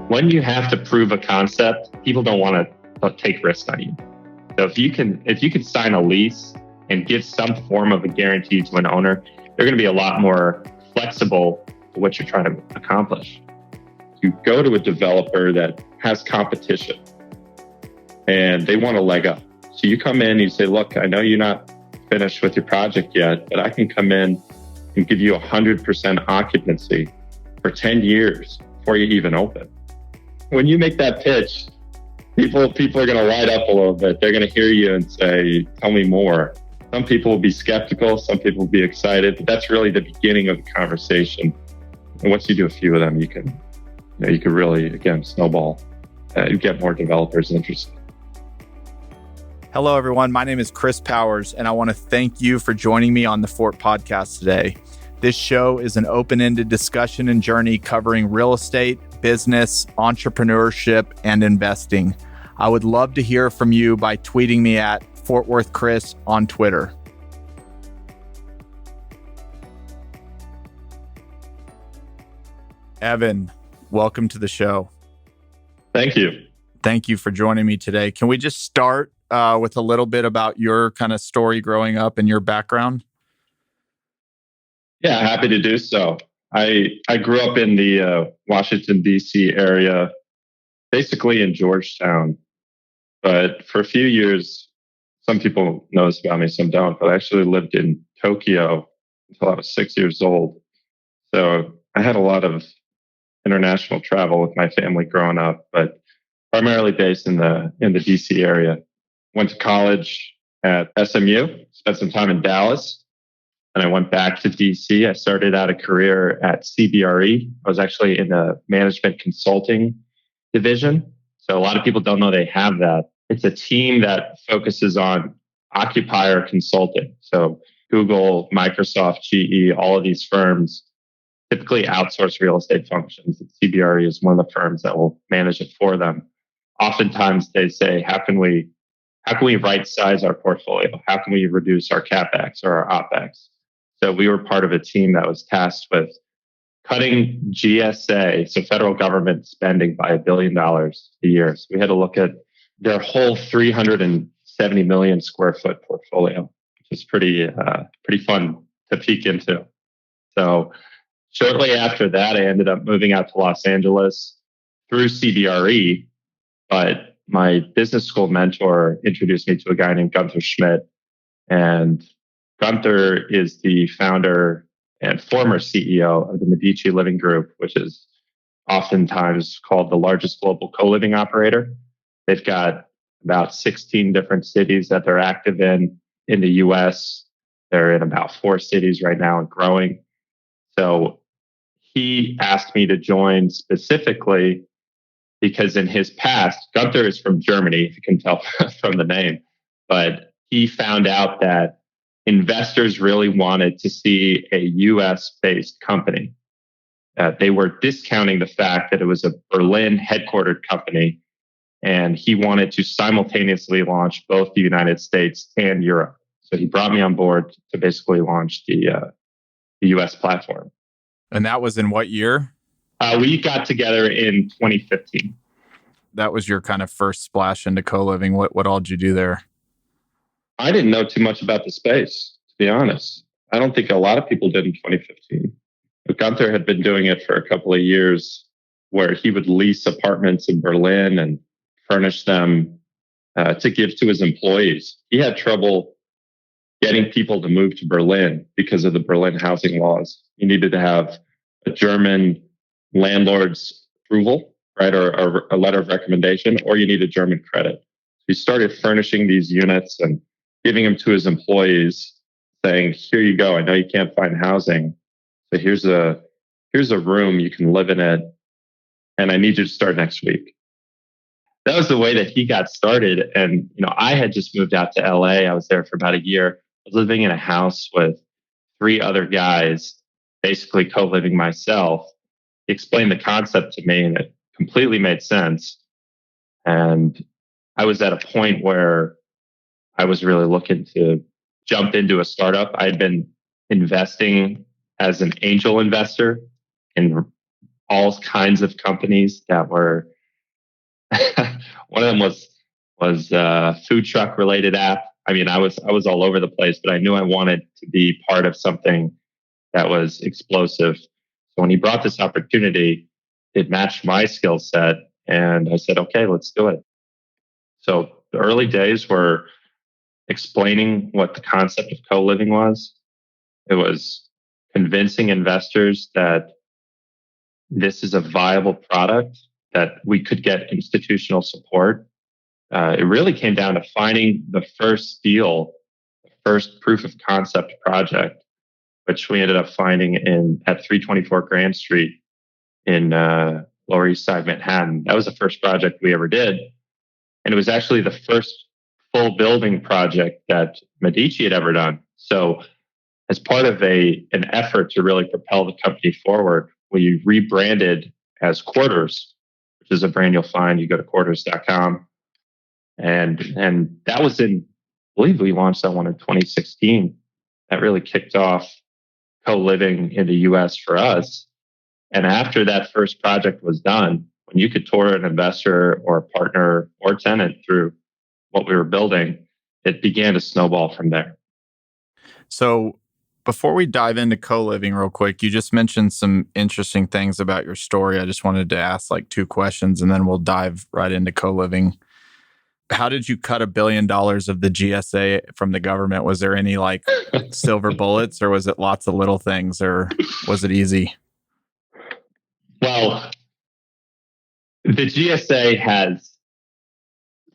When you have to prove a concept, people don't want to take risks on you. So if you can sign a lease and give some form of a guarantee to an owner, they're going to be a lot more flexible to what you're trying to accomplish. You go to a developer that has competition and they want a leg up. So you come in and you say, look, I know you're not finished with your project yet, but I can come in and give you 100% occupancy for 10 years before you even open. When you make that pitch, people are going to light up a little bit. They're going to hear you and say, tell me more. Some people will be skeptical. Some people will be excited. But that's really the beginning of the conversation. And once you do a few of them, you can really, again, snowball. You get more developers interested. Hello, everyone. My name is Chris Powers, and I want to thank you for joining me on the Fort Podcast today. This show is an open-ended discussion and journey covering real estate, business, entrepreneurship, and investing. I would love to hear from you by tweeting me at Fort Worth Chris on Twitter. Evan, welcome to the show. Thank you. Thank you for joining me today. Can we just start with a little bit about your kind of story growing up and your background? Yeah, happy to do so. I grew up in the Washington, D.C. area, basically in Georgetown. But for a few years, some people know this about me, some don't, but I actually lived in Tokyo until I was 6 years old. So I had a lot of international travel with my family growing up, but primarily based in the DC area. Went to college at SMU, spent some time in Dallas, and I went back to DC. I started out a career at CBRE. I was actually in the management consulting division. So a lot of people don't know they have that. It's a team that focuses on occupier consulting. So Google, Microsoft, GE, all of these firms typically outsource real estate functions. And CBRE is one of the firms that will manage it for them. Oftentimes they say, how can we right size our portfolio? How can we reduce our CapEx or our OpEx? So we were part of a team that was tasked with cutting GSA, so federal government spending, by $1 billion a year. So we had to look at their whole 370 million square foot portfolio, which is pretty fun to peek into. So shortly after that, I ended up moving out to Los Angeles through CBRE, but my business school mentor introduced me to a guy named Gunther Schmidt. And Gunther is the founder and former CEO of the Medici Group, which is oftentimes called the largest global co-living operator. They've got about 16 different cities that they're active in the US. They're in about 4 cities right now and growing. So he asked me to join specifically because in his past, Gunther is from Germany, if you can tell from the name, but he found out that investors really wanted to see a US-based company. They were discounting the fact that it was a Berlin headquartered company, and he wanted to simultaneously launch both the United States and Europe. So he brought me on board to basically launch the US platform. And that was in what year? We got together in 2015. That was your kind of first splash into co-living. What all did you do there? I didn't know too much about the space, to be honest. I don't think a lot of people did in 2015. But Gunther had been doing it for a couple of years, where he would lease apartments in Berlin and furnish them to give to his employees. He had trouble getting people to move to Berlin because of the Berlin housing laws. He needed to have a German landlord's approval, right, or a letter of recommendation, or you need a German credit. He started furnishing these units and giving them to his employees, saying, here you go. I know you can't find housing. So here's a room, you can live in it, and I need you to start next week. That was the way that he got started. And, I had just moved out to LA. I was there for about a year. I was living in a house with 3 other guys, basically co-living myself. He explained the concept to me and it completely made sense. And I was at a point where I was really looking to jump into a startup. I had been investing as an angel investor in all kinds of companies that were. One of them was a food truck related app. I mean, I was all over the place, but I knew I wanted to be part of something that was explosive. So when he brought this opportunity, it matched my skill set, and I said, "Okay, let's do it." So the early days were explaining what the concept of co-living was. It was convincing investors that this is a viable product, that we could get institutional support. It really came down to finding the first deal, the first proof of concept project, which we ended up finding at 324 Grand Street in Lower East Side Manhattan. That was the first project we ever did. And it was actually the first full building project that Medici had ever done. So as part of an effort to really propel the company forward, we rebranded as Quarters, which is a brand you'll find. You go to quarters.com. And that was I believe we launched that one in 2016. That really kicked off co-living in the US for us. And after that first project was done, when you could tour an investor or a partner or tenant through what we were building, it began to snowball from there. So before we dive into co-living real quick, you just mentioned some interesting things about your story. I just wanted to ask like 2 questions and then we'll dive right into co-living. How did you cut $1 billion of the GSA from the government? Was there any like silver bullets, or was it lots of little things, or was it easy? Well, the GSA has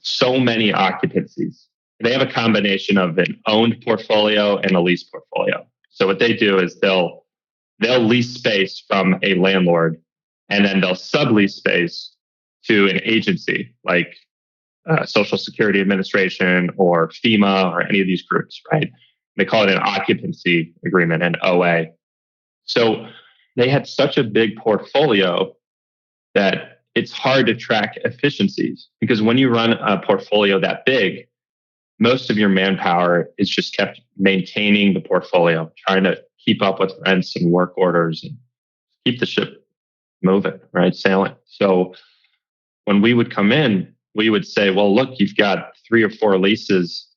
so many occupancies. They have a combination of an owned portfolio and a lease portfolio. So what they do is they'll lease space from a landlord, and then they'll sublease space to an agency like Social Security Administration or FEMA or any of these groups, right? They call it an occupancy agreement, an OA. So they had such a big portfolio that it's hard to track efficiencies, because when you run a portfolio that big, most of your manpower is just kept maintaining the portfolio, trying to keep up with rents and work orders and keep the ship moving, right? Sailing. So when we would come in, we would say, well, look, you've got 3 or 4 leases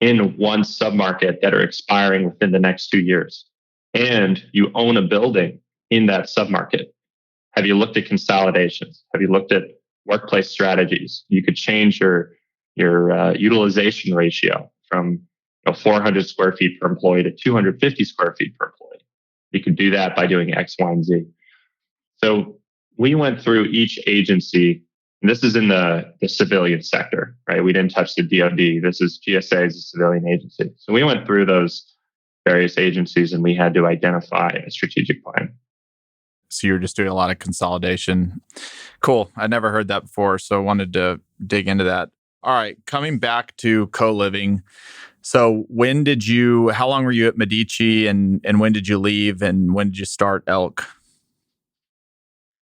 in one submarket that are expiring within the next 2 years. And you own a building in that submarket. Have you looked at consolidations? Have you looked at workplace strategies? You could change your utilization ratio from 400 square feet per employee to 250 square feet per employee. You could do that by doing X, Y, and Z. So we went through each agency, and this is in the civilian sector, right? We didn't touch the DoD. This is GSA is a civilian agency. So we went through those various agencies and we had to identify a strategic plan. So you're just doing a lot of consolidation. Cool. I never heard that before, so I wanted to dig into that. All right, coming back to co-living. So how long were you at Medici, and when did you leave, and when did you start ELK?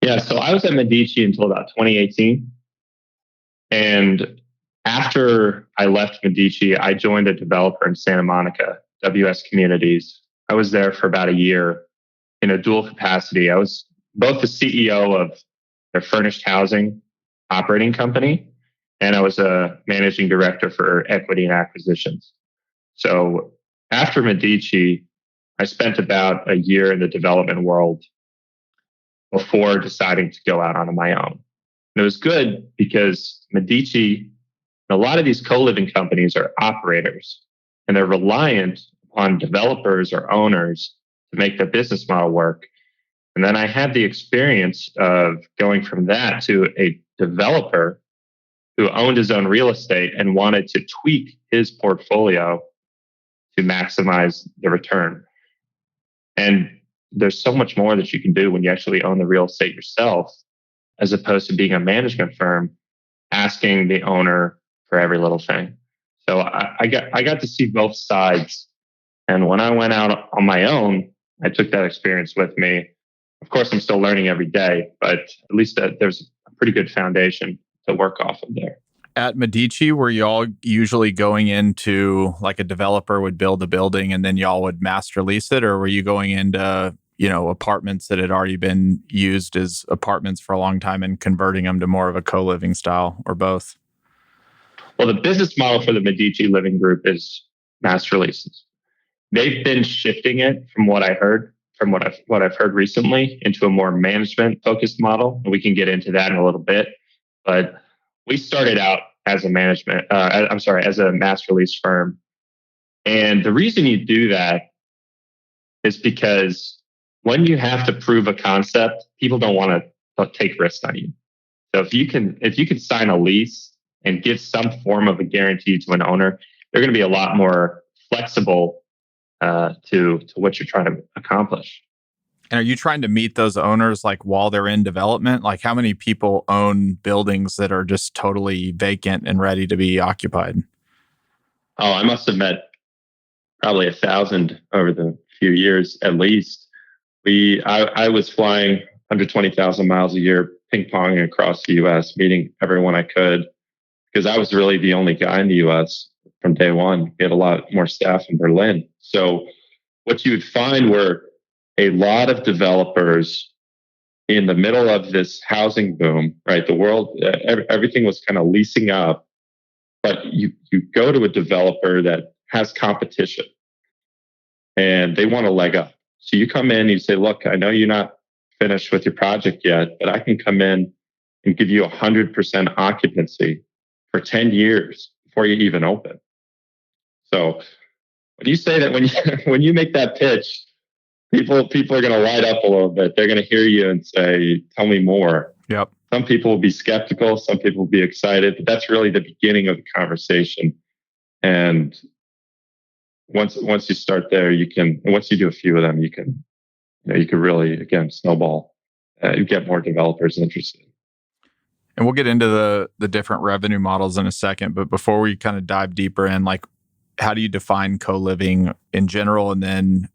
Yeah, so I was at Medici until about 2018. And after I left Medici, I joined a developer in Santa Monica, WS Communities. I was there for about a year in a dual capacity. I was both the CEO of their furnished housing operating company, and I was a managing director for equity and acquisitions. So after Medici, I spent about a year in the development world before deciding to go out on my own. And it was good because Medici, a lot of these co-living companies are operators, and they're reliant upon developers or owners to make their business model work. And then I had the experience of going from that to a developer who owned his own real estate and wanted to tweak his portfolio to maximize the return. And there's so much more that you can do when you actually own the real estate yourself, as opposed to being a management firm asking the owner for every little thing. So I got to see both sides. And when I went out on my own, I took that experience with me. Of course, I'm still learning every day, but at least there's a pretty good foundation to work off of there. At Medici, were y'all usually going into like a developer would build a building and then y'all would master lease it, or were you going into apartments that had already been used as apartments for a long time and converting them to more of a co-living style, or both? Well, the business model for the Medici Living Group is master leases. They've been shifting it from what I heard, from what I've heard recently, into a more management focused model. And we can get into that in a little bit. But we started out as a as a master lease firm. And the reason you do that is because when you have to prove a concept, people don't want to take risks on you. So if you can sign a lease and give some form of a guarantee to an owner, they're going to be a lot more flexible to what you're trying to accomplish. And are you trying to meet those owners like while they're in development? Like, how many people own buildings that are just totally vacant and ready to be occupied? Oh, I must have met probably 1,000 over the few years at least. I was flying 120,000 miles a year, ping-ponging across the U.S., meeting everyone I could, because I was really the only guy in the U.S. from day one. We had a lot more staff in Berlin. So what you would find were a lot of developers in the middle of this housing boom, right? The world, everything was kind of leasing up, but you go to a developer that has competition and they want a leg up. So you come in and you say, look, I know you're not finished with your project yet, but I can come in and give you 100% occupancy for 10 years before you even open. So when you say that, when you make that pitch, people are going to light up a little bit. They're going to hear you and say, tell me more. Yep. Some people will be skeptical. Some people will be excited, but that's really the beginning of the conversation. And once you start there, and once you do a few of them, you can really, again, snowball. You get more developers interested. And we'll get into the different revenue models in a second. But before we kind of dive deeper in, like, how do you define co-living in general? And then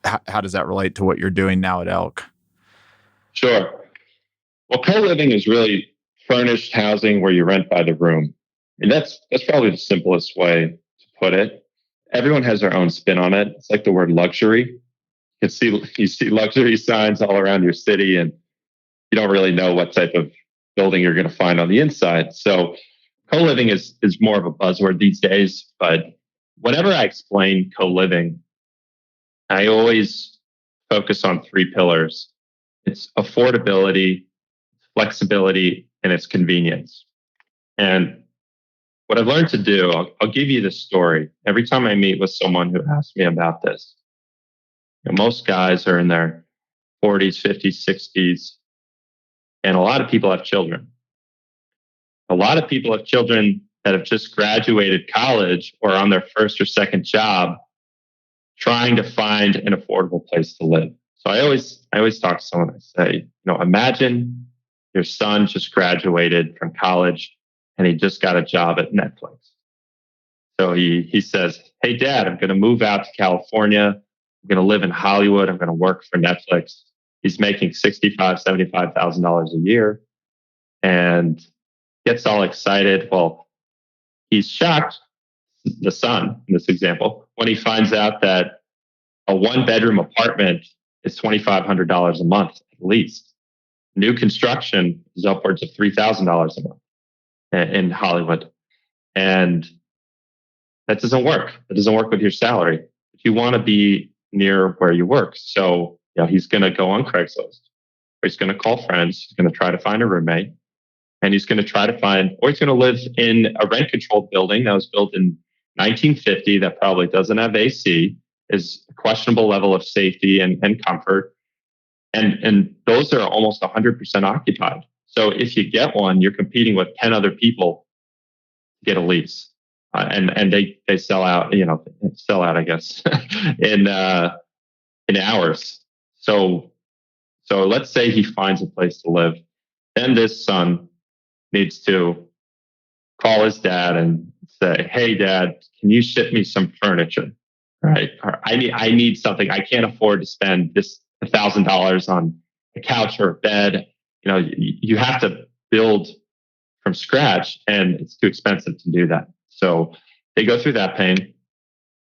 how does that relate to what you're doing now at ELK? Sure. Well, co-living is really furnished housing where you rent by the room. And that's probably the simplest way to put it. Everyone has their own spin on it. It's like the word luxury. You see luxury signs all around your city, and you don't really know what type of building you're going to find on the inside. So co-living is more of a buzzword these days. But whenever I explain co-living, I always focus on three pillars. It's affordability, flexibility, and it's convenience. And what I've learned to do, I'll give you this story. Every time I meet with someone who asks me about this, most guys are in their 40s, 50s, 60s, and a lot of people have children. A lot of people have children that have just graduated college or on their first or second job, trying to find an affordable place to live. So I always talk to someone. I say, imagine your son just graduated from college and he just got a job at Netflix. So he says, hey, Dad, I'm going to move out to California. I'm going to live in Hollywood. I'm going to work for Netflix. He's making $65,000, $75,000 a year and gets all excited. Well, he's shocked, the son in this example, when he finds out that a one-bedroom apartment is $2,500 a month at least. New construction is upwards of $3,000 a month in Hollywood. And that doesn't work. It doesn't work with your salary. But you want to be near where you work. So he's going to go on Craigslist, or he's going to call friends. He's going to try to find a roommate. And he's going to try to find, or he's going to live in a rent-controlled building that was built in 1950 that probably doesn't have AC, is a questionable level of safety and comfort. And those are almost 100% occupied. So if you get one, you're competing with 10 other people to get a lease. And they sell out, I guess, in hours. So let's say he finds a place to live. Then this son needs to call his dad and say, hey, Dad, can you ship me some furniture? Right? Or I need something. I can't afford to spend this $1,000 on a couch or a bed. You have to build from scratch, and it's too expensive to do that. So they go through that pain.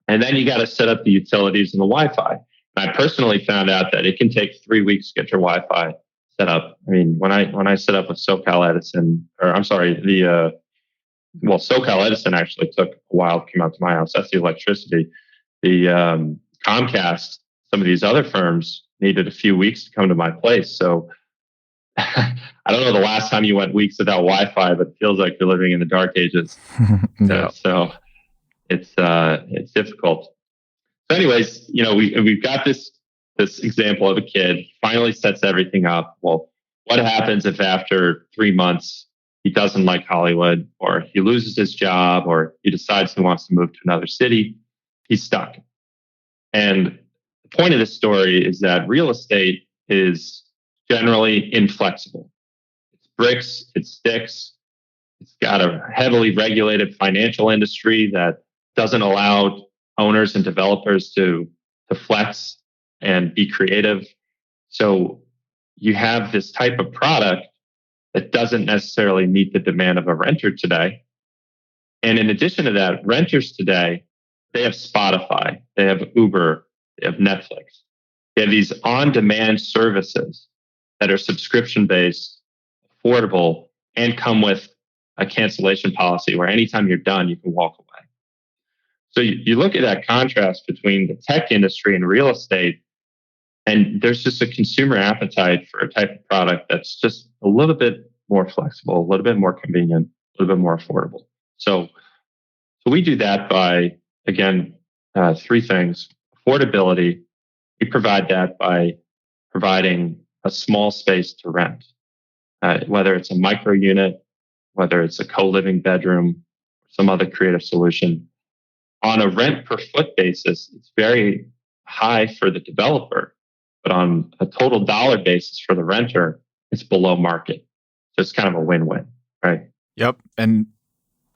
And then you got to set up the utilities and the Wi-Fi. I personally found out that it can take 3 weeks to get your Wi-Fi set up. I mean, when I set up with SoCal Edison, or I'm sorry, SoCal Edison actually took a while to come out to my house. That's the electricity. The Comcast, some of these other firms needed a few weeks to come to my place. So I don't know the last time you went weeks without Wi-Fi, but it feels like you're living in the dark ages. No. So it's difficult. So anyways, we've got this example of a kid finally sets everything up. Well, what happens if after 3 months he doesn't like Hollywood, or he loses his job, or he decides he wants to move to another city? He's stuck. And the point of this story is that real estate is generally inflexible. It's bricks, it's sticks. It's got a heavily regulated financial industry that doesn't allow owners and developers to flex and be creative. So you have this type of product that doesn't necessarily meet the demand of a renter today. And in addition to that, renters today, they have Spotify, they have Uber, they have Netflix. They have these on-demand services that are subscription-based, affordable, and come with a cancellation policy where anytime you're done, you can walk away. So you look at that contrast between the tech industry and real estate, and there's just a consumer appetite for a type of product that's just a little bit more flexible, a little bit more convenient, a little bit more affordable. So we do that by, again, 3 things. Affordability, we provide that by providing a small space to rent, whether it's a micro unit, whether it's a co-living bedroom, some other creative solution. On a rent per foot basis, it's very high for the developer, but on a total dollar basis for the renter, it's below market. So it's kind of a win-win, right? Yep. And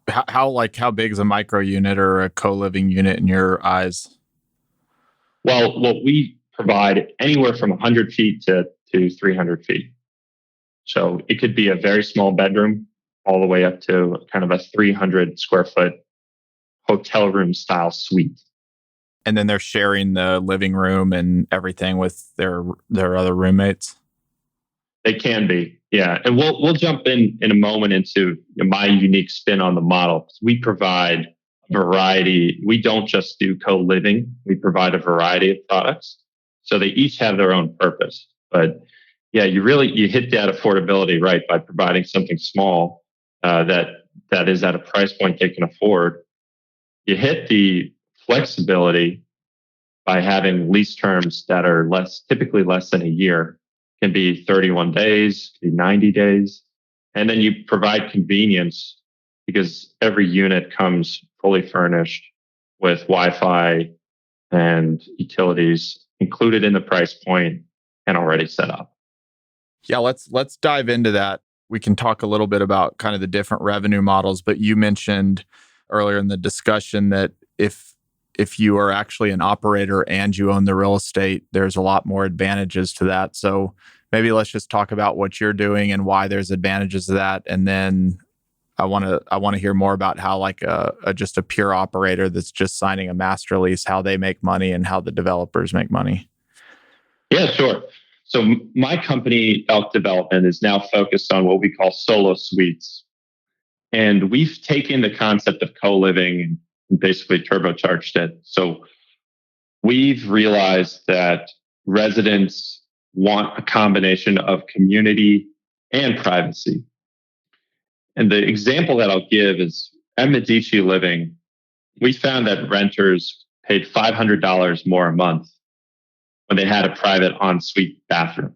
how big is a micro unit or a co-living unit in your eyes? Well, what we provide anywhere from 100 feet to 300 feet. So it could be a very small bedroom all the way up to kind of a 300 square foot hotel room style suite. And then they're sharing the living room and everything with their other roommates? They can be, yeah. And we'll jump in a moment into my unique spin on the model. We provide a variety. We don't just do co-living. We provide a variety of products. So they each have their own purpose. But yeah, you hit that affordability, right, by providing something small that is at a price point they can afford. You hit the flexibility by having lease terms that are typically less than a year. Can be 31 days, can be 90 days. And then you provide convenience because every unit comes fully furnished with Wi-Fi and utilities included in the price point and already set up. Yeah, let's dive into that. We can talk a little bit about kind of the different revenue models, but you mentioned earlier in the discussion that if you are actually an operator and you own the real estate, there's a lot more advantages to that. So maybe let's just talk about what you're doing and why there's advantages to that. And then I want to hear more about how like just a pure operator that's just signing a master lease, how they make money and how the developers make money. Yeah, sure. So my company, ELK Development, is now focused on what we call solo suites. And we've taken the concept of co-living and basically turbocharged it. So we've realized that residents want a combination of community and privacy. And the example that I'll give is at Medici Living, we found that renters paid $500 more a month when they had a private ensuite bathroom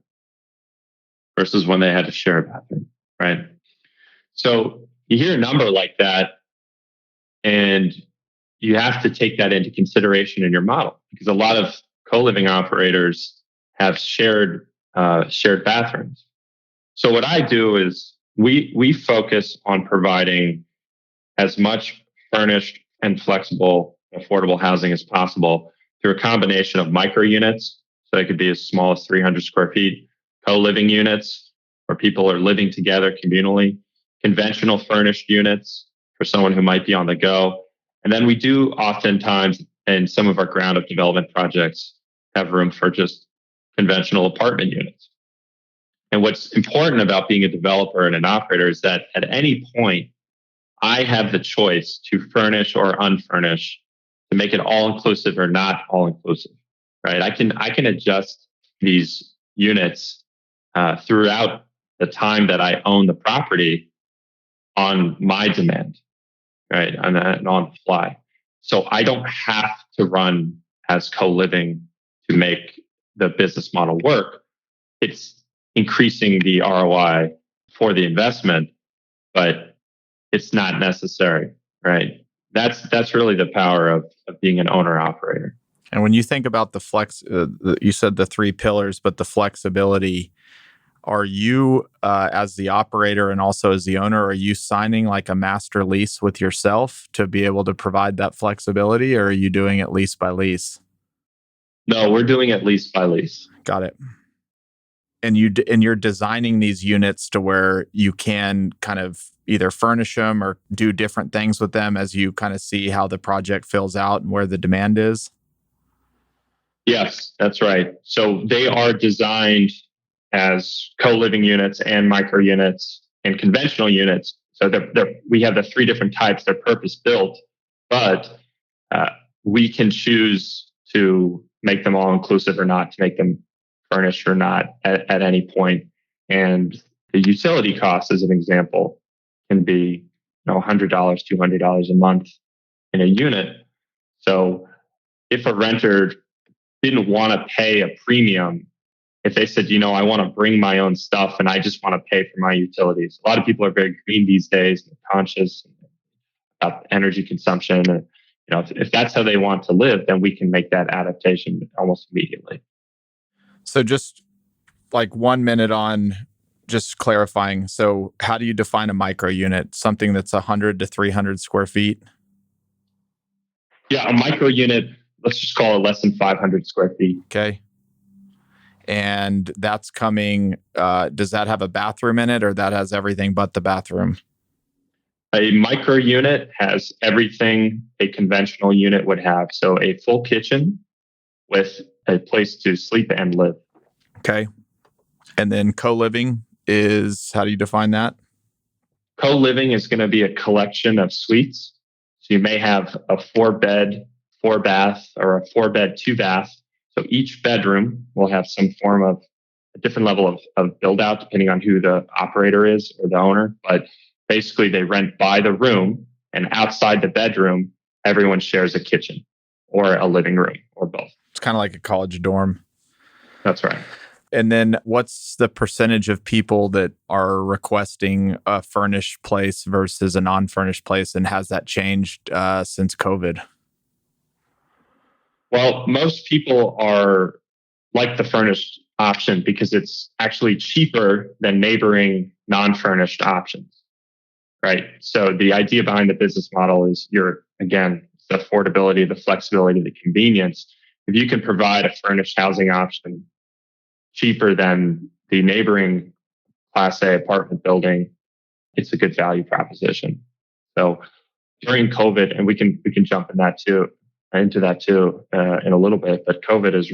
versus when they had to share a bathroom, right? So you hear a number like that, and you have to take that into consideration in your model because a lot of co-living operators have shared bathrooms. So what I do is we focus on providing as much furnished and flexible, affordable housing as possible through a combination of micro units. So it could be as small as 300 square feet, co-living units where people are living together communally, conventional furnished units for someone who might be on the go. And then we do oftentimes in some of our ground up development projects have room for just conventional apartment units. And what's important about being a developer and an operator is that at any point, I have the choice to furnish or unfurnish, to make it all inclusive or not all inclusive, right? I can adjust these units throughout the time that I own the property on my demand, right? And on the fly. So I don't have to run as co-living to make the business model work. It's increasing the ROI for the investment, but it's not necessary, right? That's really the power of being an owner operator. And when you think about the flex, you said the three pillars, but the flexibility, are you, as the operator and also as the owner, are you signing like a master lease with yourself to be able to provide that flexibility, or are you doing it lease by lease? No, we're doing it lease by lease. Got it. And you're designing these units to where you can kind of either furnish them or do different things with them as you kind of see how the project fills out and where the demand is? Yes, that's right. So they are designed as co-living units and micro units and conventional units. So we have the three different types. They're purpose-built, but we can choose to make them all inclusive or not, to make them furnished or not at any point. And the utility cost, as an example, can be $100, $200 a month in a unit. So if a renter didn't want to pay a premium, if they said, I want to bring my own stuff and I just want to pay for my utilities. A lot of people are very green these days, conscious about energy consumption. And, if that's how they want to live, then we can make that adaptation almost immediately. So just like 1 minute on just clarifying. So how do you define a micro unit? Something that's 100 to 300 square feet? Yeah, a micro unit, let's just call it less than 500 square feet. Okay. And that's coming, does that have a bathroom in it, or that has everything but the bathroom? A micro unit has everything a conventional unit would have. So a full kitchen with a place to sleep and live. Okay. And then co-living is, how do you define that? Co-living is going to be a collection of suites. So you may have a 4-bed, 4-bath, or a 4-bed, 2-bath. So each bedroom will have some form of a different level of build out, depending on who the operator is or the owner. But basically, they rent by the room, and outside the bedroom, everyone shares a kitchen or a living room or both. It's kind of like a college dorm. That's right. And then what's the percentage of people that are requesting a furnished place versus a non-furnished place? And has that changed since COVID? Well, most people are like the furnished option because it's actually cheaper than neighboring non-furnished options, right? So the idea behind the business model is again, the affordability, the flexibility, the convenience. If you can provide a furnished housing option cheaper than the neighboring Class A apartment building, it's a good value proposition. So during COVID, and we can jump into that too in a little bit, but COVID has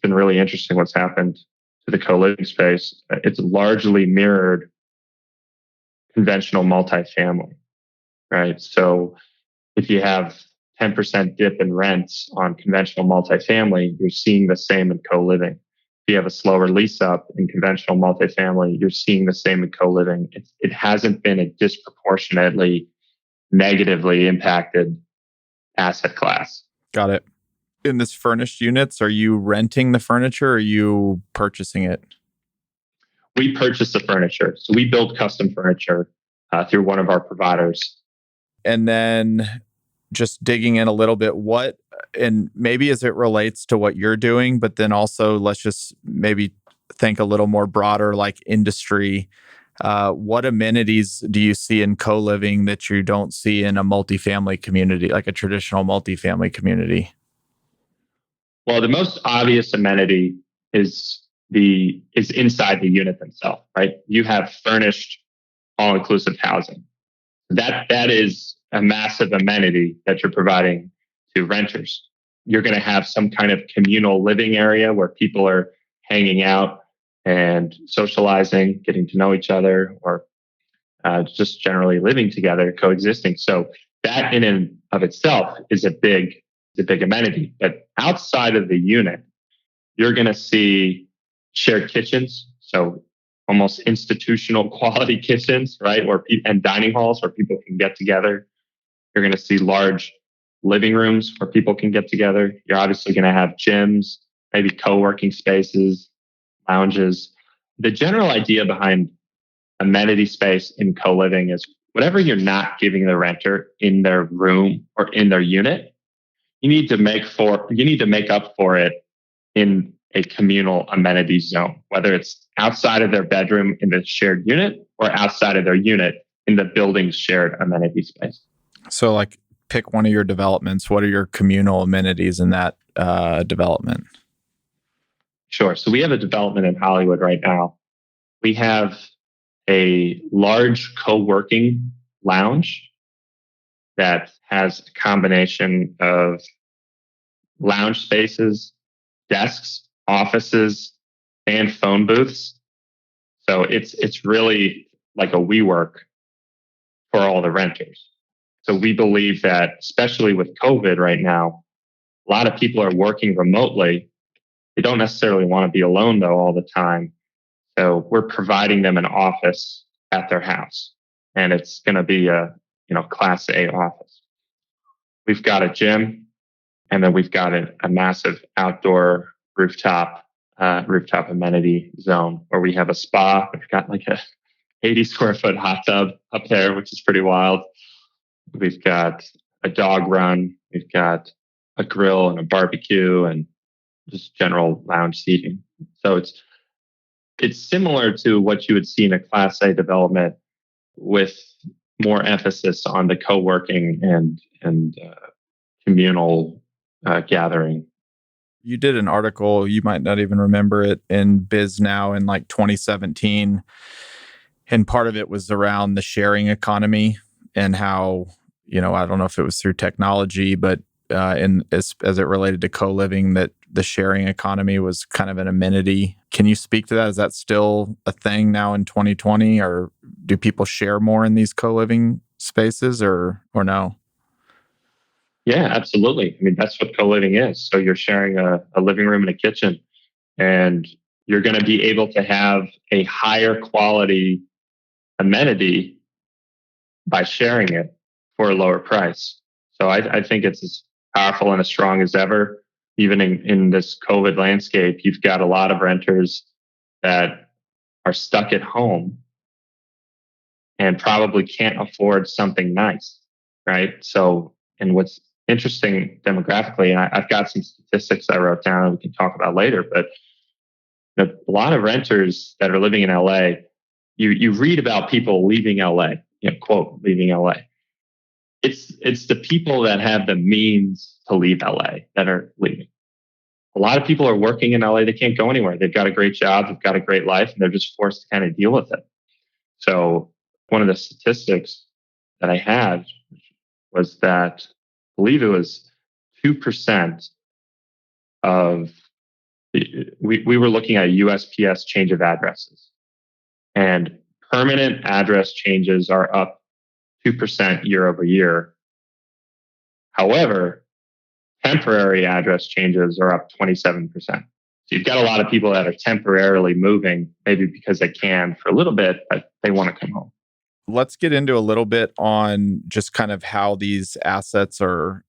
been really interesting what's happened to the co-living space. It's largely mirrored conventional multifamily, right? So if you have 10% dip in rents on conventional multifamily, you're seeing the same in co-living. If you have a slower lease up in conventional multifamily, you're seeing the same in co-living. It hasn't been a disproportionately negatively impacted asset class. Got it. In this furnished units, are you renting the furniture or are you purchasing it? We purchase the furniture. So we build custom furniture through one of our providers. And then just digging in a little bit, and maybe as it relates to what you're doing, but then also let's just maybe think a little more broader, like industry. What amenities do you see in co-living that you don't see in a multifamily community, like a traditional multifamily community? Well, the most obvious amenity is inside the unit themselves, right? You have furnished all-inclusive housing. That is a massive amenity that you're providing to renters. you're going to have some kind of communal living area where people are hanging out and socializing, getting to know each other, or just generally living together, coexisting. So that in and of itself is a big amenity. But outside of the unit, you're going to see shared kitchens. So almost institutional quality kitchens, right? And dining halls where people can get together. You're going to see large living rooms where people can get together. You're obviously going to have gyms, maybe co-working spaces, lounges. The general idea behind amenity space in co-living is whatever you're not giving the renter in their room or in their unit, you need to make up for it in a communal amenity zone, whether it's outside of their bedroom in the shared unit or outside of their unit in the building's shared amenity space. So like pick one of your developments. What are your communal amenities in that development? Sure. So we have a development in Hollywood right now. We have a large co-working lounge that has a combination of lounge spaces, desks, offices, and phone booths. So it's really like a WeWork for all the renters. So we believe that, especially with COVID right now, a lot of people are working remotely. They don't necessarily want to be alone though all the time. So we're providing them an office at their house, and it's going to be a Class A office. We've got a gym, and then we've got a massive outdoor rooftop amenity zone where we have a spa. We've got like a 80 square foot hot tub up there, which is pretty wild. We've got a dog run. We've got a grill and a barbecue and just general lounge seating. So it's similar to what you would see in a Class A development with more emphasis on the co-working and communal gathering. You did an article, you might not even remember it, in Biz Now in like 2017. And part of it was around the sharing economy and how, I don't know if it was through technology, but as it related to co-living, that the sharing economy was kind of an amenity. Can you speak to that? Is that still a thing now in 2020, or do people share more in these co-living spaces or no? Yeah, absolutely. I mean, that's what co-living is. So you're sharing a living room and a kitchen, and you're going to be able to have a higher quality amenity by sharing it for a lower price. So I think it's as powerful and as strong as ever. Even in this COVID landscape, you've got a lot of renters that are stuck at home and probably can't afford something nice, right? So, and what's interesting demographically, and I've got some statistics I wrote down we can talk about later, but a lot of renters that are living in LA, you read about people leaving LA, quote, leaving LA. It's the people that have the means to leave LA that are leaving. A lot of people are working in LA. They can't go anywhere. They've got a great job. They've got a great life, and they're just forced to kind of deal with it. So one of the statistics that I had was that I believe it was 2% of we were looking at USPS change of addresses, and permanent address changes are up 2% year over year. However, temporary address changes are up 27%. So you've got a lot of people that are temporarily moving, maybe because they can for a little bit, but they want to come home. Let's get into a little bit on just kind of how these assets are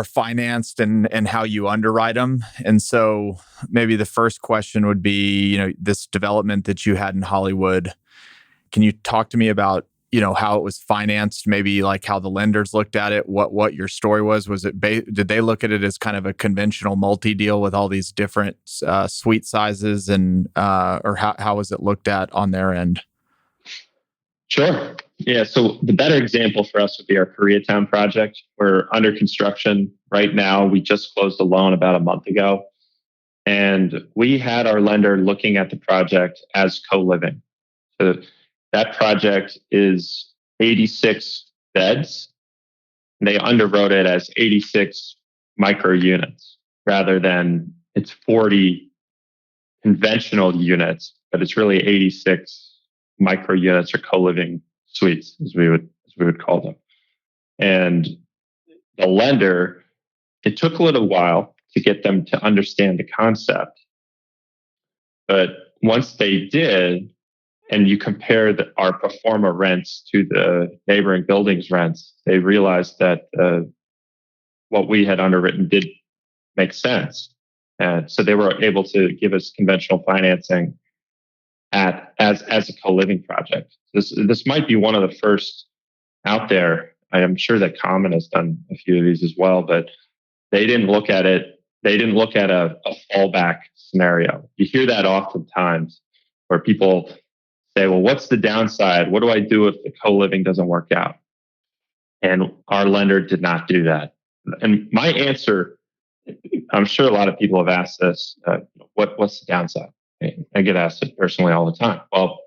financed and how you underwrite them. And so maybe the first question would be, this development that you had in Hollywood. Can you talk to me about, how it was financed, maybe like how the lenders looked at it, what your story was? Was it, did they look at it as kind of a conventional multi-deal with all these different suite sizes and, or how was it looked at on their end? Sure. Yeah. So the better example for us would be our Koreatown project. We're under construction right now. We just closed a loan about a month ago. And we had our lender looking at the project as co-living. So that project is 86 beds. And they underwrote it as 86 micro units rather than it's 40 conventional units, but it's really 86 micro units or co-living suites, as we would call them. And the lender, it took a little while to get them to understand the concept. But once they did, and you compare our pro forma rents to the neighboring buildings' rents, they realized that what we had underwritten did make sense. And so they were able to give us conventional financing as a co-living project. This might be one of the first out there. I am sure that Common has done a few of these as well, but they didn't look at it. They didn't look at a fallback scenario. You hear that oftentimes where people say, well, what's the downside? What do I do if the co-living doesn't work out? And our lender did not do that. And my answer, I'm sure a lot of people have asked this, what's the downside? I get asked it personally all the time. Well,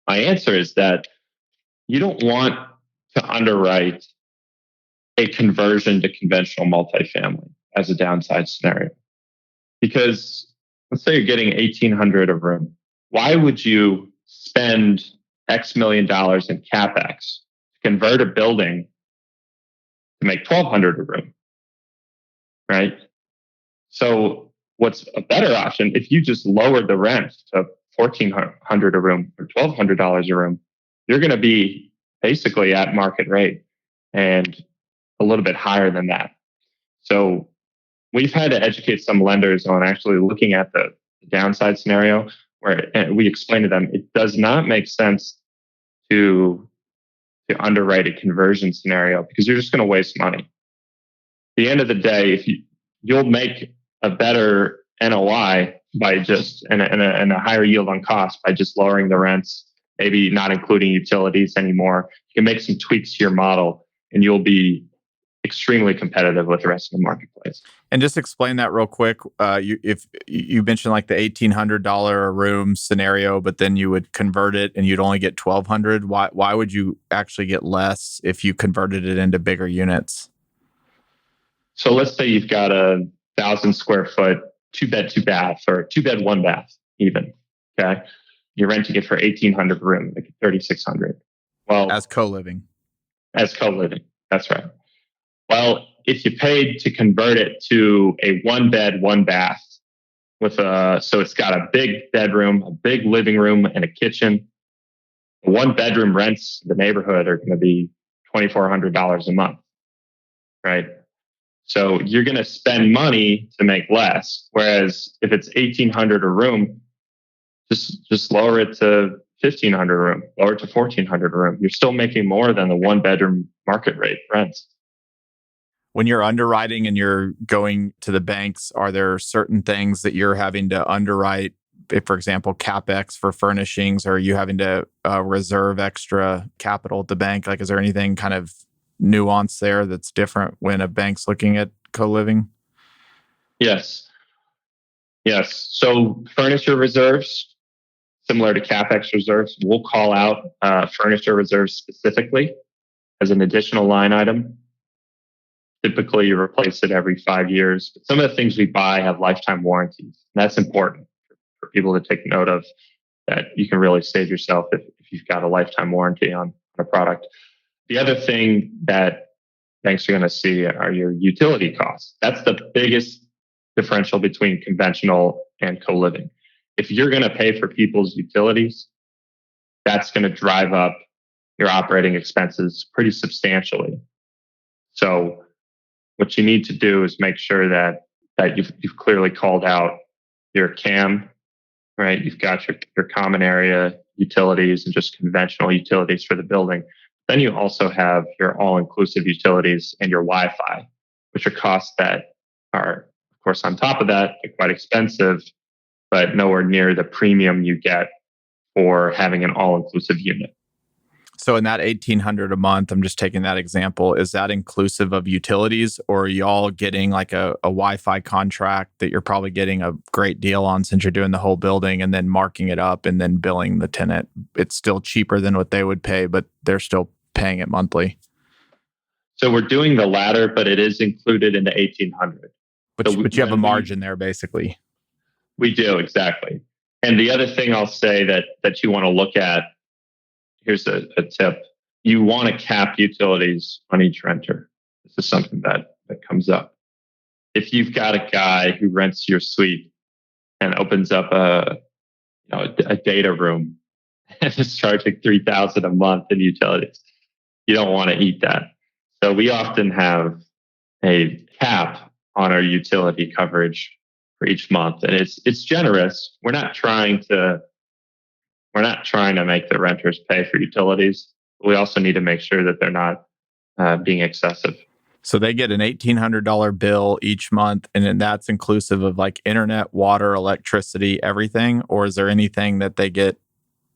my answer is that you don't want to underwrite a conversion to conventional multifamily as a downside scenario. Because let's say you're getting $1,800 a room. Why would you spend X million dollars in CapEx to convert a building to make $1,200 a room? Right? So what's a better option if you just lowered the rent to $1,400 a room or $1,200 a room, you're going to be basically at market rate and a little bit higher than that. So we've had to educate some lenders on actually looking at the downside scenario where we explain to them it does not make sense to underwrite a conversion scenario because you're just going to waste money. At the end of the day, if you'll make a better NOI by just and a higher yield on cost by just lowering the rents, maybe not including utilities anymore. You can make some tweaks to your model and you'll be extremely competitive with the rest of the marketplace. And just explain that real quick. If you mentioned like the $1,800 a room scenario, but then you would convert it and you'd only get $1,200. Why would you actually get less if you converted it into bigger units? So let's say you've got a 1,000 square foot 2-bed, 2-bath, or 2-bed, 1-bath even. Okay, you're renting it for $1,800 a room, like $3,600. Well, as co-living. As co-living, that's right. Well, if you paid to convert it to a 1-bed, 1-bath so it's got a big bedroom, a big living room, and a kitchen. The 1-bedroom rents in the neighborhood are going to be $2,400 a month, right? So you're going to spend money to make less. Whereas if it's $1,800 a room, just lower it to $1,500 a room, lower it to $1,400 a room. You're still making more than the 1-bedroom market rate rents. When you're underwriting and you're going to the banks, are there certain things that you're having to underwrite? If, for example, CapEx for furnishings, or are you having to reserve extra capital at the bank? Like, is there anything kind of nuance there that's different when a bank's looking at co-living? Yes. So furniture reserves, similar to CapEx reserves, we'll call out furniture reserves specifically as an additional line item. Typically, you replace it every 5 years. But some of the things we buy have lifetime warranties. And that's important for people to take note of, that you can really save yourself if you've got a lifetime warranty on a product. The other thing that banks are going to see are your utility costs. That's the biggest differential between conventional and co-living. If you're going to pay for people's utilities, that's going to drive up your operating expenses pretty substantially. So what you need to do is make sure that you've clearly called out your CAM, right? You've got your common area utilities and just conventional utilities for the building. Then you also have your all-inclusive utilities and your Wi-Fi, which are costs that are, of course, on top of that, they're quite expensive, but nowhere near the premium you get for having an all-inclusive unit. So in that $1,800 a month, I'm just taking that example, is that inclusive of utilities, or are y'all getting like a Wi-Fi contract that you're probably getting a great deal on since you're doing the whole building and then marking it up and then billing the tenant? It's still cheaper than what they would pay, but they're still paying it monthly. So we're doing the latter, but it is included in the 1800. But you have a margin there, basically. We do, exactly. And the other thing I'll say that you want to look at, here's a tip. You want to cap utilities on each renter. This is something that comes up. If you've got a guy who rents your suite and opens up a data room and is charging $3,000 a month in utilities, you don't want to eat that. So we often have a cap on our utility coverage for each month, and it's generous. We're not trying to make the renters pay for utilities. We also need to make sure that they're not being excessive. So they get an $1,800 bill each month, and then that's inclusive of like internet, water, electricity, everything? Or is there anything that they get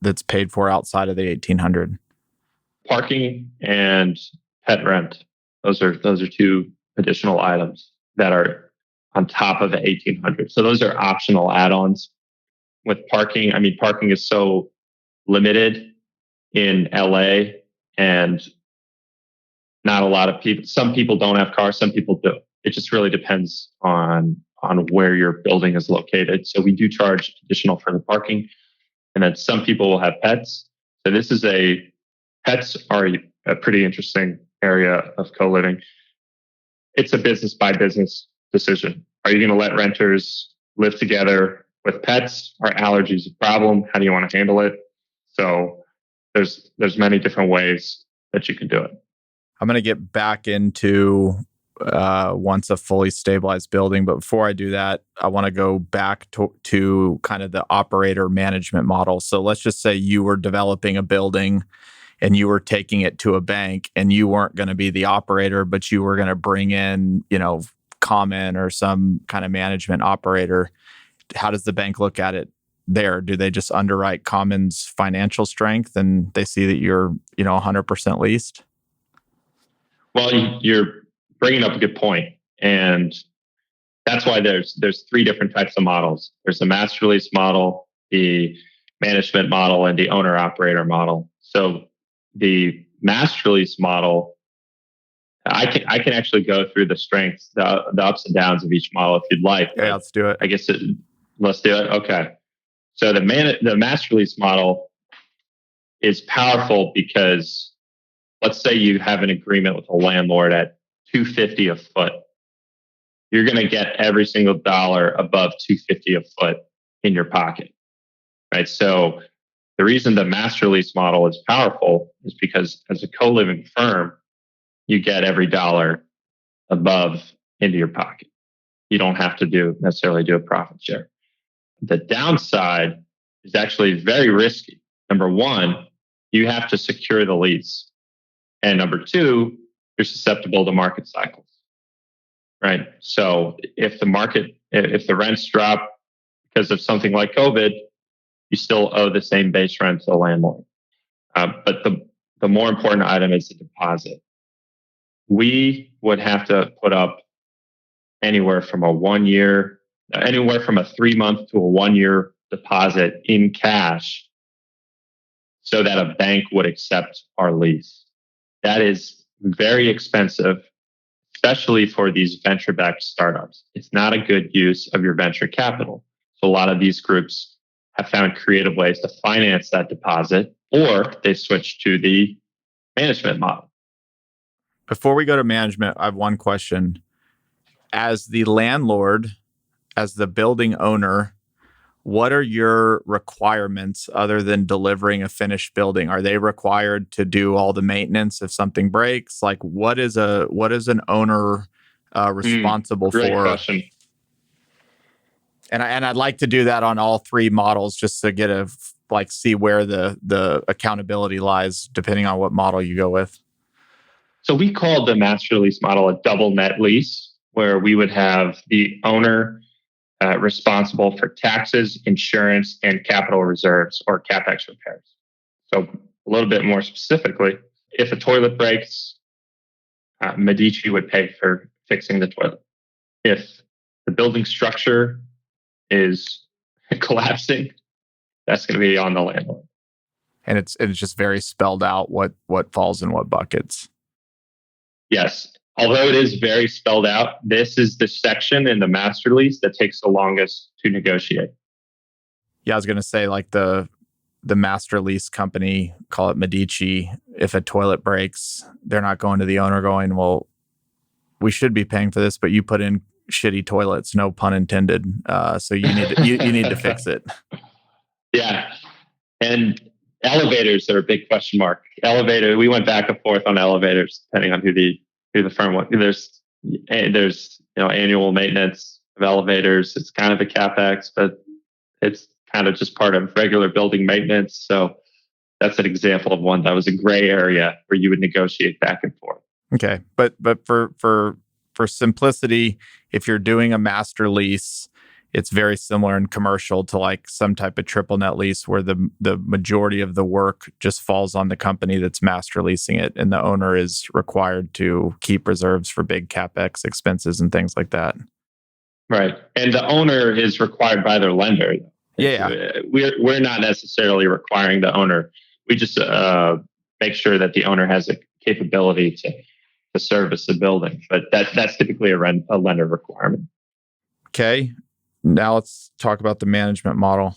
that's paid for outside of the $1,800? Parking and pet rent. Those are two additional items that are on top of the $1,800. So those are optional add-ons. With parking, parking is so limited in LA, and not a lot of people. Some people don't have cars, some people do. It just really depends on where your building is located. So we do charge additional for the parking, and then some people will have pets. So pets are a pretty interesting area of co-living. It's a business by business decision. Are you going to let renters live together with pets? Are allergies a problem? How do you want to handle it? So there's many different ways that you can do it. I'm going to get back into once a fully stabilized building. But before I do that, I want to go back to kind of the operator management model. So let's just say you were developing a building and you were taking it to a bank, and you weren't going to be the operator, but you were going to bring in, Common or some kind of management operator. How does the bank look at it there? Do they just underwrite Common's financial strength and they see that you're, 100% leased? Well, you're bringing up a good point, and that's why there's three different types of models. There's the master lease model, the management model, and the owner operator model. So the master lease model, I can actually go through the strengths, the ups and downs of each model if you'd like. Yeah, let's do it. Let's do it. Okay. So the master lease model is powerful because, let's say you have an agreement with a landlord at $250 a foot. You're going to get every single dollar above $250 a foot in your pocket, right? So the reason the master lease model is powerful is because as a co-living firm, you get every dollar above into your pocket. You don't have to necessarily do a profit share. The downside is actually very risky. Number one, you have to secure the lease. And number two, you're susceptible to market cycles, right? So if the rents drop because of something like COVID, you still owe the same base rent to the landlord. But the more important item is the deposit. We would have to put up anywhere from a 3-month to a 1-year deposit in cash so that a bank would accept our lease. That is very expensive, especially for these venture-backed startups. It's not a good use of your venture capital. So a lot of these groups have found creative ways to finance that deposit, or they switch to the management model. Before we go to management, I have one question. As the landlord, as the building owner, what are your requirements other than delivering a finished building? Are they required to do all the maintenance if something breaks? Like, what is an owner responsible Great for? Question. And I'd like to do that on all three models just to get see where the accountability lies depending on what model you go with. So we called the master lease model a double net lease, where we would have the owner responsible for taxes, insurance, and capital reserves or CapEx repairs. So a little bit more specifically, if a toilet breaks, Medici would pay for fixing the toilet. If the building structure is collapsing, that's going to be on the landlord. And it's just very spelled out what falls in what buckets. Yes. Although it is very spelled out, this is the section in the master lease that takes the longest to negotiate. Yeah, I was going to say like the master lease company, call it Medici, if a toilet breaks, they're not going to the owner going, well, we should be paying for this, but you put in shitty toilets, no pun intended. So you need to, you need to fix it. Yeah. And elevators are a big question mark. Elevator, we went back and forth on elevators, depending on who the firm was. There's annual maintenance of elevators. It's kind of a CapEx, but it's kind of just part of regular building maintenance. So that's an example of one that was a gray area where you would negotiate back and forth. Okay, but for simplicity, if you're doing a master lease, it's very similar in commercial to like some type of triple net lease where the majority of the work just falls on the company that's master leasing it, and the owner is required to keep reserves for big CapEx expenses and things like that. Right, and the owner is required by their lender. Yeah, we're not necessarily requiring the owner. We just make sure that the owner has a capability to service the building, but that's typically a lender requirement. Okay. Now let's talk about the management model.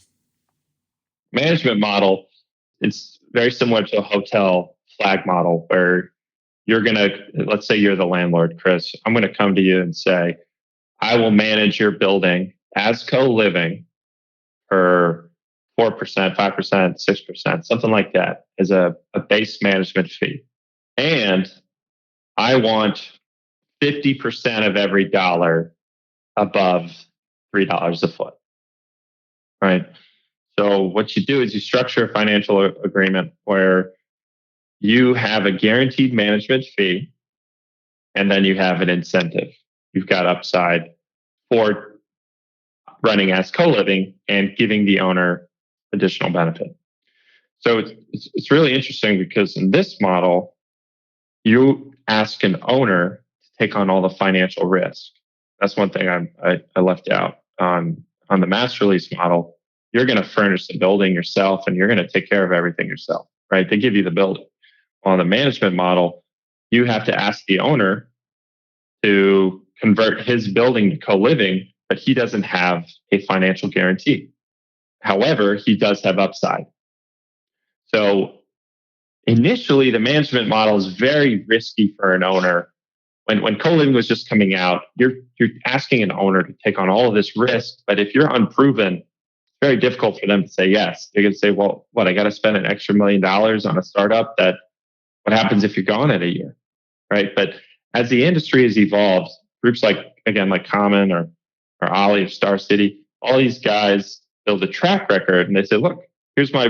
Management model, it's very similar to a hotel flag model where let's say you're the landlord, Chris. I'm going to come to you and say, I will manage your building as co-living for 4%, 5%, 6%, something like that as a base management fee. And I want 50% of every dollar above $3 a foot, right? So what you do is you structure a financial agreement where you have a guaranteed management fee, and then you have an incentive. You've got upside for running as co-living and giving the owner additional benefit. So it's really interesting because in this model, you ask an owner to take on all the financial risk. That's one thing I left out on the master lease model. You're going to furnish the building yourself, and you're going to take care of everything yourself, right? They give you the building. On the management model, you have to ask the owner to convert his building to co-living, but he doesn't have a financial guarantee. However, he does have upside. So initially, the management model is very risky for an owner. When co-living was just coming out, you're asking an owner to take on all of this risk, but if you're unproven, it's very difficult for them to say yes. They're going to say, well, what, I got to spend an extra $1 million on a startup? What happens if you're gone in a year, right? But as the industry has evolved, groups like Common or Ollie or Star City, all these guys build a track record, and they say, look, here's my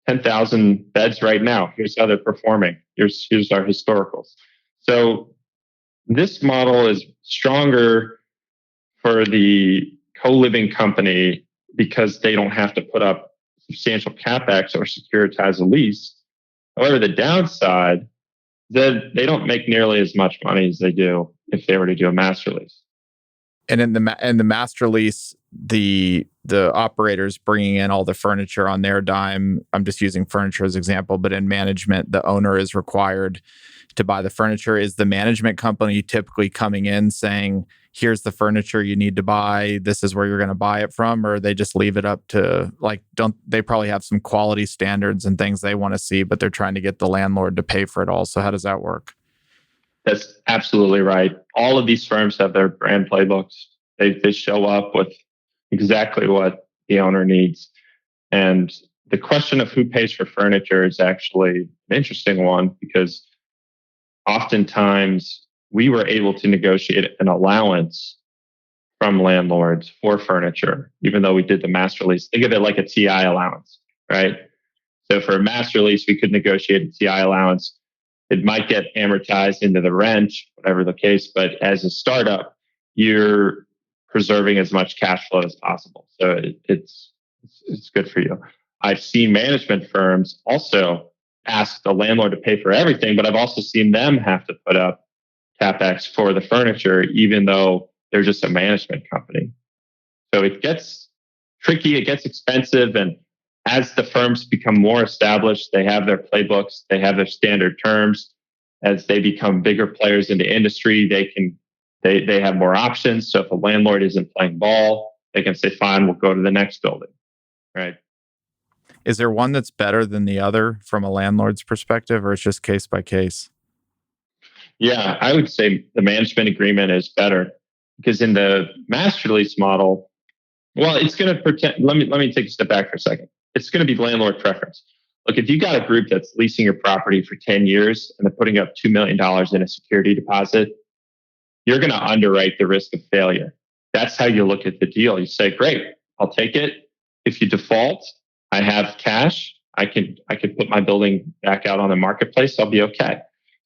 10,000 beds right now. Here's how they're performing. Here's our historicals. So this model is stronger for the co-living company because they don't have to put up substantial CapEx or securitize a lease. However, the downside, that they don't make nearly as much money as they do if they were to do a master lease. And in the master lease, the operators bringing in all the furniture on their dime. I'm just using furniture as an example, but in management, the owner is required to buy the furniture. Is the management company typically coming in saying, here's the furniture you need to buy, this is where you're going to buy it from, or they just leave it up to, they probably have some quality standards and things they want to see, but they're trying to get the landlord to pay for it all. So how does that work? That's absolutely right. All of these firms have their brand playbooks. They show up with exactly what the owner needs. And the question of who pays for furniture is actually an interesting one, because oftentimes we were able to negotiate an allowance from landlords for furniture, even though we did the master lease. Think of it like a TI allowance, right? So for a master lease, we could negotiate a TI allowance. It might get amortized into the rent, whatever the case, but as a startup, you're preserving as much cash flow as possible. So it's good for you. I've seen management firms also ask the landlord to pay for everything, but I've also seen them have to put up CapEx for the furniture, even though they're just a management company. So it gets tricky, it gets expensive, and as the firms become more established, they have their playbooks, they have their standard terms, as they become bigger players in the industry, they have more options. So if a landlord isn't playing ball, they can say, fine, we'll go to the next building, right? Is there one that's better than the other from a landlord's perspective, or it's just case by case? Yeah, I would say the management agreement is better because in the master lease model, well, it's going to pretend. Let me take a step back for a second. It's going to be landlord preference. Look, if you got a group that's leasing your property for 10 years and they're putting up $2 million in a security deposit, you're going to underwrite the risk of failure. That's how you look at the deal. You say, great, I'll take it. If you default, I have cash. I can put my building back out on the marketplace. I'll be okay.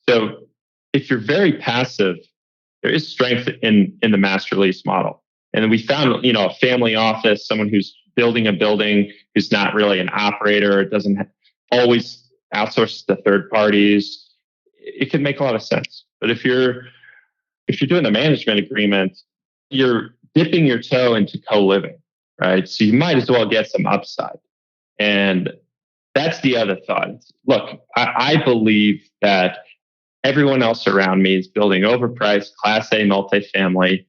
So if you're very passive, there is strength in the master lease model. And we found, a family office, someone who's building a building, who's not really an operator, doesn't always outsource to third parties. It can make a lot of sense. But if you're doing the management agreement, you're dipping your toe into co-living, right? So you might as well get some upside. And that's the other thought. Look, I believe that everyone else around me is building overpriced Class A multifamily,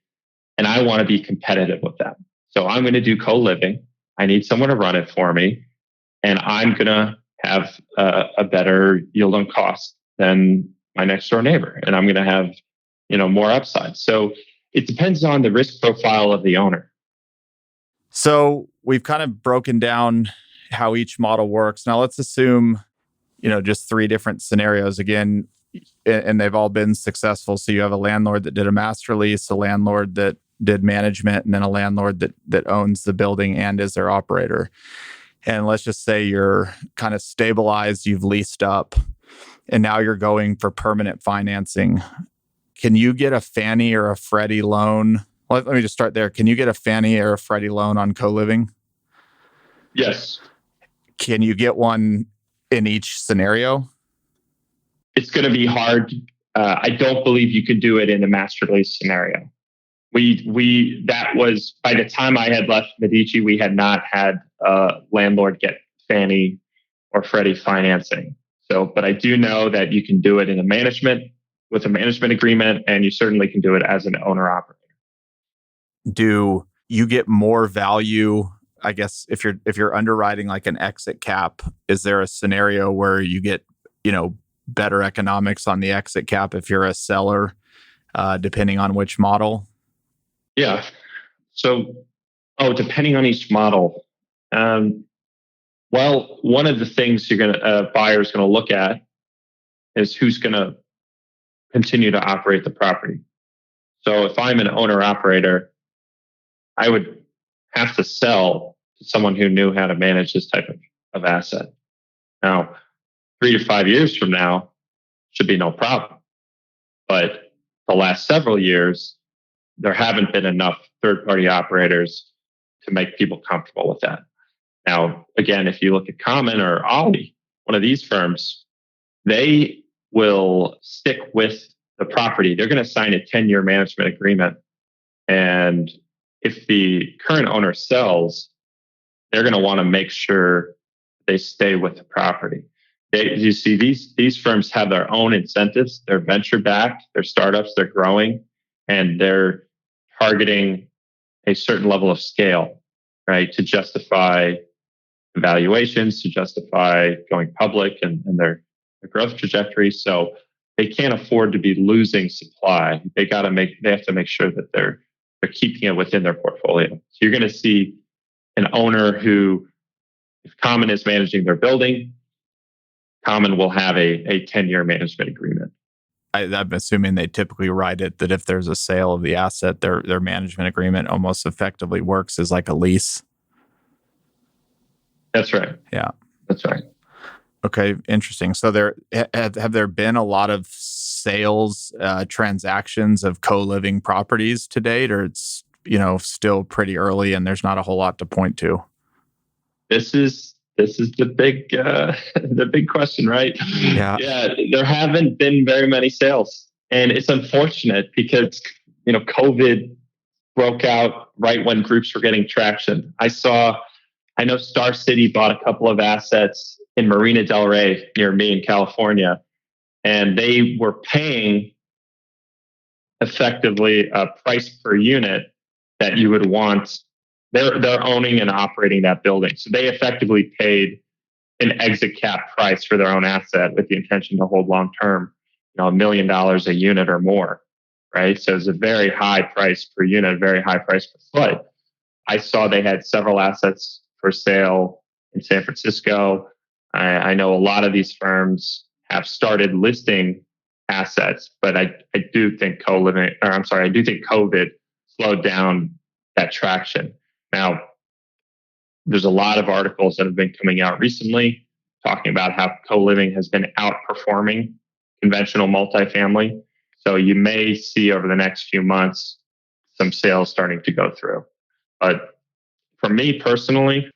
and I want to be competitive with them. So I'm going to do co-living. I need someone to run it for me, and I'm going to have a better yield on cost than my next door neighbor, and I'm going to have more upside. So it depends on the risk profile of the owner. So we've kind of broken down how each model works. Now let's assume, just three different scenarios again, and they've all been successful. So you have a landlord that did a master lease, a landlord that did management, and then a landlord that owns the building and is their operator. And let's just say you're kind of stabilized, you've leased up, and now you're going for permanent financing. Can you get a Fanny or a Freddy loan? Let me just start there. Can you get a Fanny or a Freddy loan on co-living? Yes. Can you get one in each scenario? It's going to be hard. I don't believe you could do it in a master lease scenario. That was, by the time I had left Medici, we had not had a landlord get Fanny or Freddy financing. But I do know that you can do it in with a management agreement, and you certainly can do it as an owner operator. Do you get more value? I guess if you're underwriting like an exit cap, is there a scenario where you get, better economics on the exit cap if you're a seller, depending on which model? Yeah. So, depending on each model. Well, one of the things buyer's going to look at is who's going to continue to operate the property. So if I'm an owner operator, I would have to sell to someone who knew how to manage this type of asset. Now, 3 to 5 years from now should be no problem. But the last several years, there haven't been enough third-party operators to make people comfortable with that. Now, again, if you look at Common or Ollie, one of these firms, they will stick with the property. They're going to sign a 10-year management agreement. And if the current owner sells, they're going to want to make sure they stay with the property. You see, these firms have their own incentives. They're venture-backed, they're startups, they're growing, and they're targeting a certain level of scale, right, to justify valuations, to justify going public and their growth trajectory. So they can't afford to be losing supply. They have to make sure that they're keeping it within their portfolio. So you're going to see an owner who, if Common is managing their building, Common will have a 10-year management agreement. I'm assuming they typically write it that if there's a sale of the asset, their management agreement almost effectively works as like a lease. That's right. Yeah. That's right. Okay, interesting. So have there been a lot of sales transactions of co-living properties to date, or it's still pretty early and there's not a whole lot to point to? This is the big question, right? Yeah. There haven't been very many sales, and it's unfortunate because COVID broke out right when groups were getting traction. I know Star City bought a couple of assets in Marina Del Rey near me in California, and they were paying effectively a price per unit that you would want. They're owning and operating that building, so they effectively paid an exit cap price for their own asset with the intention to hold long term, $1 million a unit or more, right? So it's a very high price per unit, very high price per foot. I saw they had several assets for sale in San Francisco. I know a lot of these firms have started listing assets, but I do think I do think COVID slowed down that traction. Now, there's a lot of articles that have been coming out recently talking about how co-living has been outperforming conventional multifamily. So you may see over the next few months some sales starting to go through. But for me personally,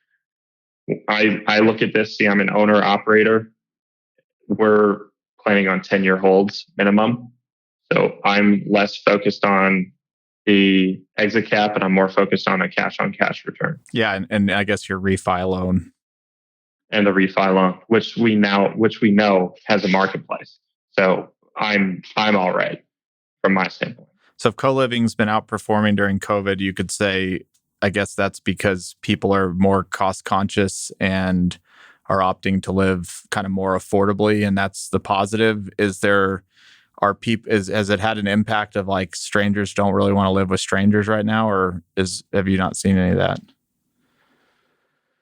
I look at this, I'm an owner operator. We're planning on 10-year holds minimum. So I'm less focused on the exit cap and I'm more focused on a cash on cash return. Yeah. And I guess your refi loan. And the refi loan, which we know has a marketplace. So I'm all right from my standpoint. So if co-living's been outperforming during COVID, you could say, I guess that's because people are more cost conscious and are opting to live kind of more affordably, and that's the positive. Has it had an impact of like strangers don't really want to live with strangers right now, or have you not seen any of that?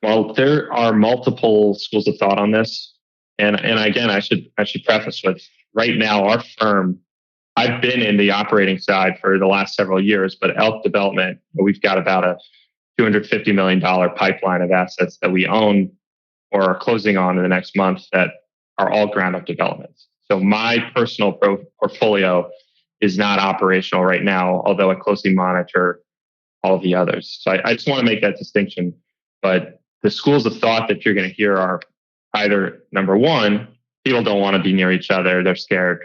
Well, there are multiple schools of thought on this, and again, I should preface with right now our firm. I've been in the operating side for the last several years, but ELK Development, we've got about a $250 million pipeline of assets that we own or are closing on in the next month that are all ground up developments. So my personal portfolio is not operational right now, although I closely monitor all the others. So I just want to make that distinction. But the schools of thought that you're going to hear are either, number one, people don't want to be near each other. They're scared.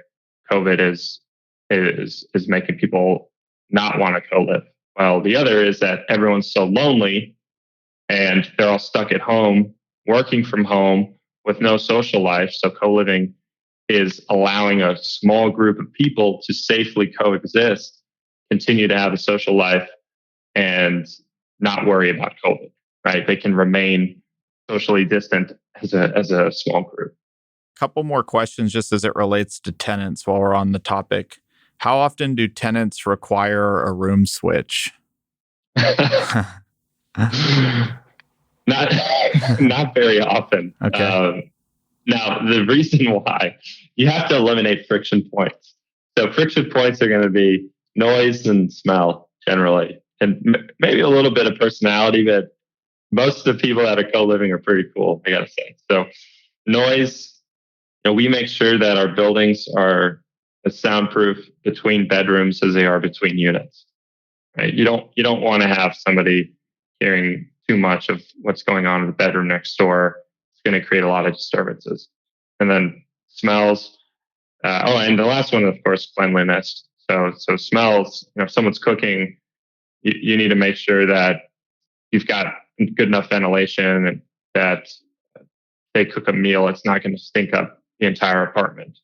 COVID is making people not want to co-live. Well, the other is that everyone's so lonely and they're all stuck at home, working from home with no social life. So co-living is allowing a small group of people to safely coexist, continue to have a social life, and not worry about COVID, right? They can remain socially distant as a small group. Couple more questions just as it relates to tenants while we're on the topic. How often do tenants require a room switch? Not very often. Okay. Now, the reason why, you have to eliminate friction points. So friction points are going to be noise and smell generally, and maybe a little bit of personality, but most of the people that are co-living are pretty cool, I got to say. So noise, we make sure that our buildings are as soundproof between bedrooms as they are between units, right? You don't want to have somebody hearing too much of what's going on in the bedroom next door. It's going to create a lot of disturbances. And then smells. And the last one, of course, cleanliness. So smells, if someone's cooking, you need to make sure that you've got good enough ventilation and that they cook a meal, it's not going to stink up the entire apartment,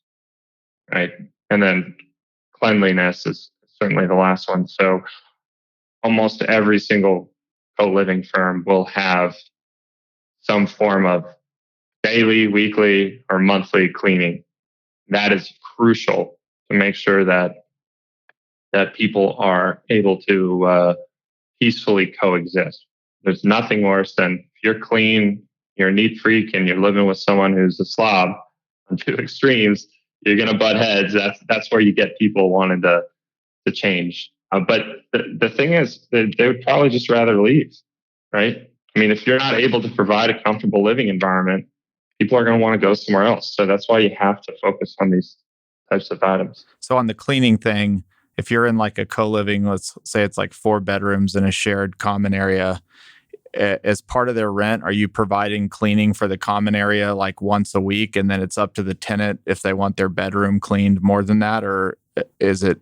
right? And then cleanliness is certainly the last one. So almost every single co-living firm will have some form of daily, weekly, or monthly cleaning. That is crucial to make sure that people are able to peacefully coexist. There's nothing worse than if you're clean, you're a neat freak, and you're living with someone who's a slob on two extremes, you're going to butt heads. That's where you get people wanting to change. But the thing is, they would probably just rather leave, right? I mean, if you're not able to provide a comfortable living environment, people are going to want to go somewhere else. So that's why you have to focus on these types of items. So on the cleaning thing, if you're in like a co-living, let's say it's like 4 bedrooms in a shared common area, as part of their rent, are you providing cleaning for the common area like once a week, and then it's up to the tenant if they want their bedroom cleaned more than that, or is it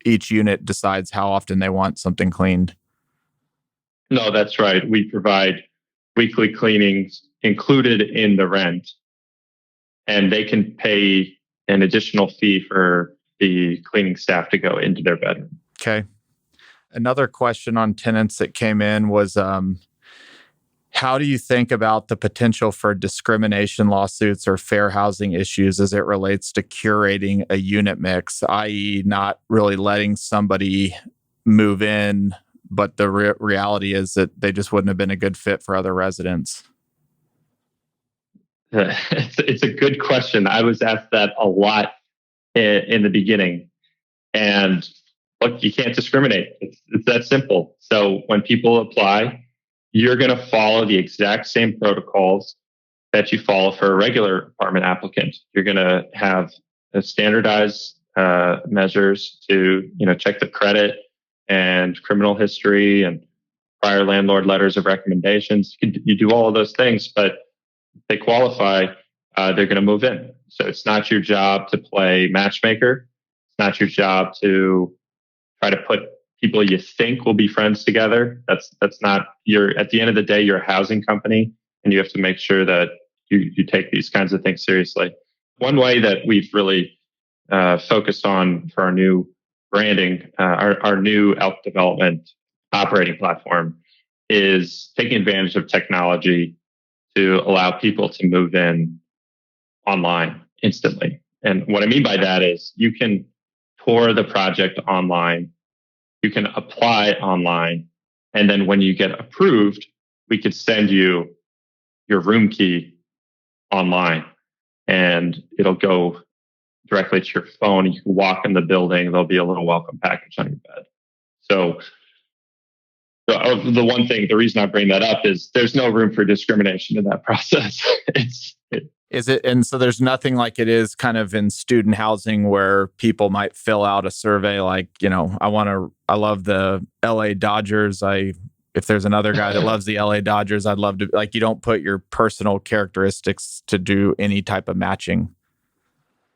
each unit decides how often they want something cleaned? No, that's right. We provide weekly cleanings included in the rent, and they can pay an additional fee for the cleaning staff to go into their bedroom. Okay. Another question on tenants that came in was, how do you think about the potential for discrimination lawsuits or fair housing issues as it relates to curating a unit mix, i.e., not really letting somebody move in, but the reality is that they just wouldn't have been a good fit for other residents? It's a good question. I was asked that a lot in the beginning. And look, you can't discriminate. It's that simple. So when people apply, you're going to follow the exact same protocols that you follow for a regular apartment applicant. You're going to have standardized measures to, check the credit and criminal history and prior landlord letters of recommendations. You do all of those things, but if they qualify, they're going to move in. So it's not your job to play matchmaker. It's not your job to try to put people you think will be friends together. That's not at the end of the day, you're a housing company, and you have to make sure that you take these kinds of things seriously. One way that we've really focused on for our new branding, our new ELK Development operating platform, is taking advantage of technology to allow people to move in online instantly. And what I mean by that is you can tour the project online, you can apply online, and then when you get approved, we could send you your room key online, and it'll go directly to your phone. You can walk in the building. There'll be a little welcome package on your bed. So the reason I bring that up is there's no room for discrimination in that process. And so there's nothing like it is kind of in student housing where people might fill out a survey like, I love the LA Dodgers. If there's another guy that loves the LA Dodgers, I'd love to, you don't put your personal characteristics to do any type of matching.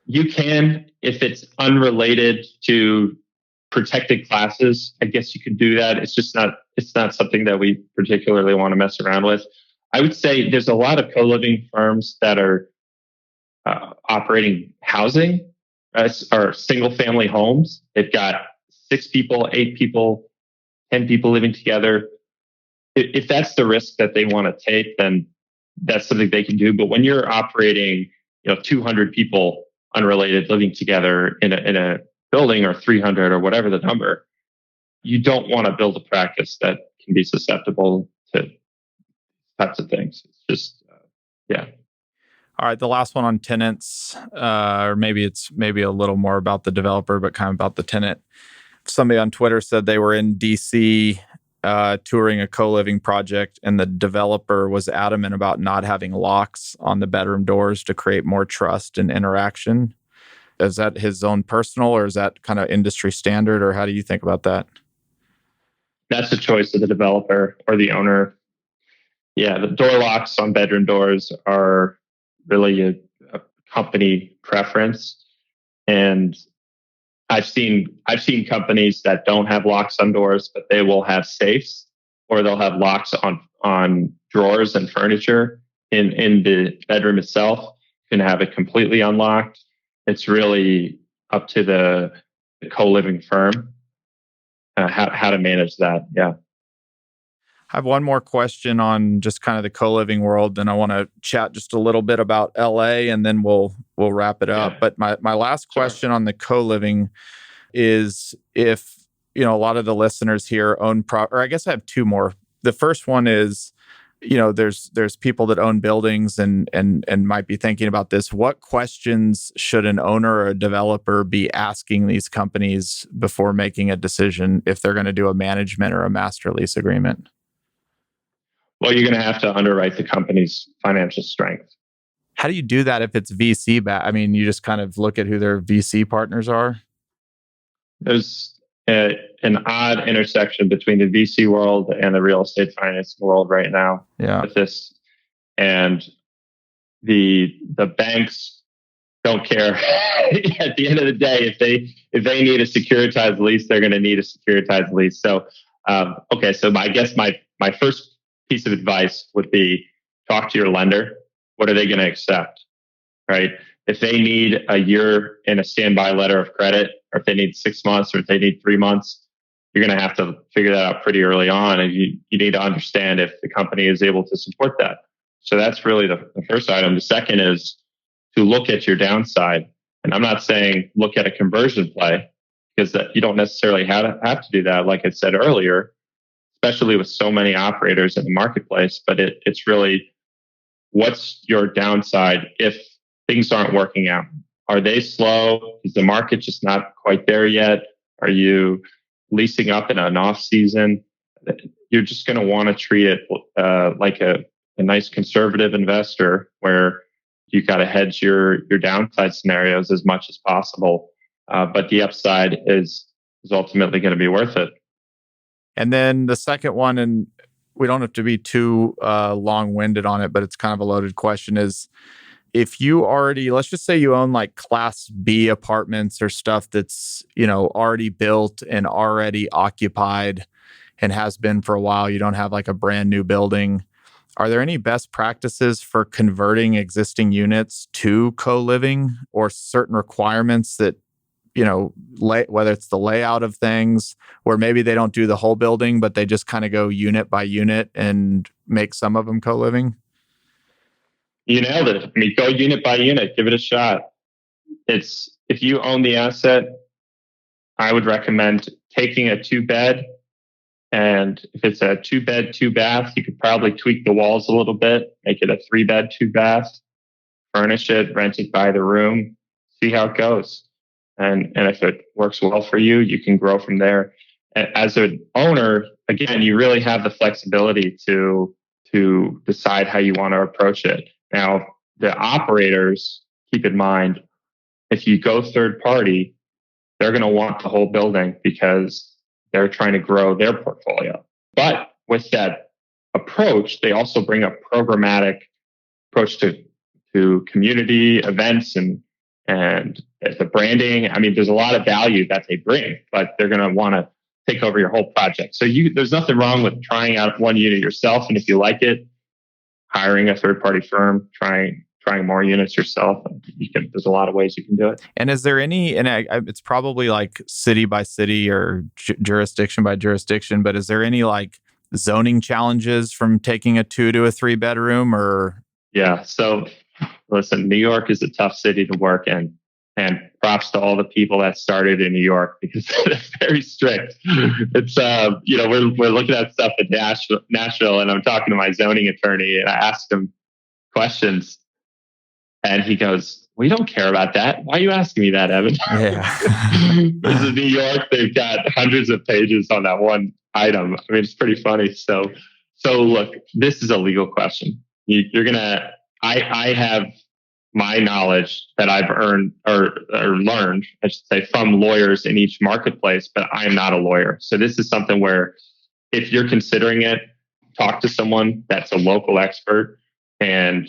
You can, if it's unrelated to protected classes, I guess you could do that. It's not something that we particularly want to mess around with. I would say there's a lot of co-living firms that are operating housing or single family homes. They've got 6 people, 8 people, 10 people living together. If that's the risk that they want to take, then that's something they can do. But when you're operating, 200 people unrelated living together in a building, or 300 or whatever the number, you don't want to build a practice that can be susceptible to types of things. It's just, yeah. All right. The last one on tenants, or maybe it's a little more about the developer, but kind of about the tenant. Somebody on Twitter said they were in DC touring a co-living project, and the developer was adamant about not having locks on the bedroom doors to create more trust and interaction. Is that his own personal, or is that kind of industry standard, or how do you think about that? That's the choice of the developer or the owner. Yeah, the door locks on bedroom doors are really a company preference. And I've seen companies that don't have locks on doors, but they will have safes, or they'll have locks on drawers and furniture in the bedroom itself. You can have it completely unlocked. It's really up to the co-living firm how to manage that. Yeah. I have one more question on just kind of the co-living world, and I want to chat just a little bit about LA, and then we'll wrap it up. Yeah. But my last question on the co-living is, if a lot of the listeners here own or I guess I have 2 more. The first one is, there's people that own buildings and might be thinking about this. What questions should an owner or a developer be asking these companies before making a decision if they're going to do a management or a master lease agreement? Well, you're going to have to underwrite the company's financial strength. How do you do that if it's VC backed? I mean, you just kind of look at who their VC partners are? There's an odd intersection between the VC world and the real estate financing world right now. Yeah. With this, and the banks don't care. At the end of the day, if they need a securitized lease, they're going to need a securitized lease. So, okay. So I guess my first piece of advice would be talk to your lender. What are they going to accept? Right? if they need a year in a standby letter of credit, or if they need 6 months, or if they need 3 months, you're going to have to figure that out pretty early on. And you need to understand if the company is able to support that. So that's really the first item. The second is to look at your downside. And I'm not saying look at a conversion play, because that you don't necessarily have to do that, like I said earlier, especially with so many operators in the marketplace. But it's really, what's your downside if things aren't working out? Are they slow? Is the market just not quite there yet? Are you leasing up in an off season? You're just going to want to treat it like a nice conservative investor, where you got to hedge your downside scenarios as much as possible. But the upside is ultimately going to be worth it. And then the second one, and we don't have to be too long-winded on it, but it's kind of a loaded question, is if you already, let's just say you own like Class B apartments or stuff that's, already built and already occupied and has been for a while, you don't have like a brand new building. Are there any best practices for converting existing units to co-living, or certain requirements that, whether it's the layout of things, or maybe they don't do the whole building, but they just kind of go unit by unit and make some of them co-living? You nailed it. I mean, go unit by unit, give it a shot. If you own the asset, I would recommend taking a 2-bed. And if it's a 2-bed, 2-bath, you could probably tweak the walls a little bit, make it a 3-bed, 2-bath, furnish it, rent it by the room, see how it goes. And if it works well for you, you can grow from there. As an owner, again, you really have the flexibility to decide how you want to approach it. Now, the operators, keep in mind, if you go third party, they're going to want the whole building because they're trying to grow their portfolio. But with that approach, they also bring a programmatic approach to community events and the branding. I mean, there's a lot of value that they bring, but they're going to want to take over your whole project. So there's nothing wrong with trying out one unit yourself. And if you like it, hiring a third-party firm, trying more units yourself. There's a lot of ways you can do it. And is there any, and it's probably like city by city or jurisdiction by jurisdiction, but is there any like zoning challenges from taking a 2 to a 3 bedroom or? Yeah. So listen, New York is a tough city to work in, and props to all the people that started in New York, because it's very strict. It's, we're looking at stuff in Nashville, and I'm talking to my zoning attorney, and I asked him questions, and he goes, "We don't care about that. Why are you asking me that, Evan?" Yeah. This is New York. They've got hundreds of pages on that one item. I mean, it's pretty funny. So look, this is a legal question. I have my knowledge that I've earned or learned, I should say, from lawyers in each marketplace, but I am not a lawyer. So this is something where if you're considering it, talk to someone that's a local expert. And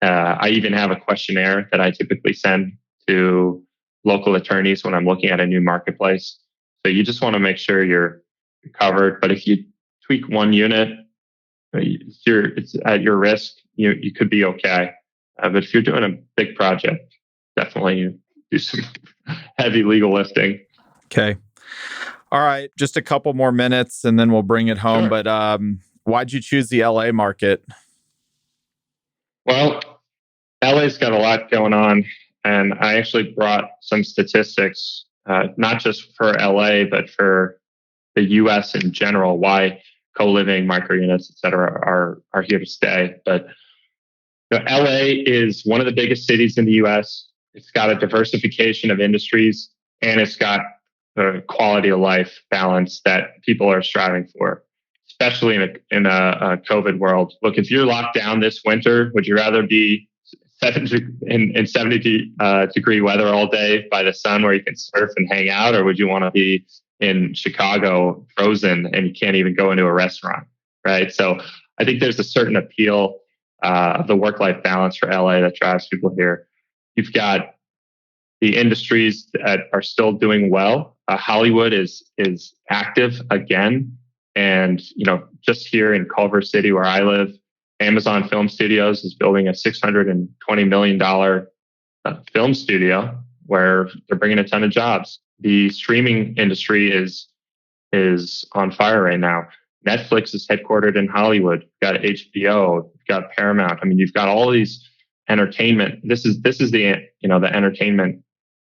I even have a questionnaire that I typically send to local attorneys when I'm looking at a new marketplace. So you just want to make sure you're covered. But if you tweak one unit, it's at your risk. You could be okay. But if you're doing a big project, definitely do some heavy legal lifting. Okay. All right. Just a couple more minutes and then we'll bring it home. Sure. But why'd you choose the LA market? Well, LA's got a lot going on. And I actually brought some statistics, not just for LA, but for the US in general, why co-living, micro-units, et cetera, are here to stay. But LA is one of the biggest cities in the US. It's got a diversification of industries, and it's got the quality of life balance that people are striving for, especially in a COVID world. Look, if you're locked down this winter, would you rather be in 70 degree weather all day by the sun where you can surf and hang out, or would you want to be in Chicago frozen and you can't even go into a restaurant, right? So I think there's a certain appeal of the work-life balance for LA that drives people here. You've got the industries that are still doing well. Hollywood is active again. And, just here in Culver City where I live, Amazon Film Studios is building a $620 million film studio where they're bringing a ton of jobs. The streaming industry is on fire right now. Netflix is headquartered in Hollywood. You've got HBO, you've got Paramount. I mean, you've got all these entertainment. This is the the entertainment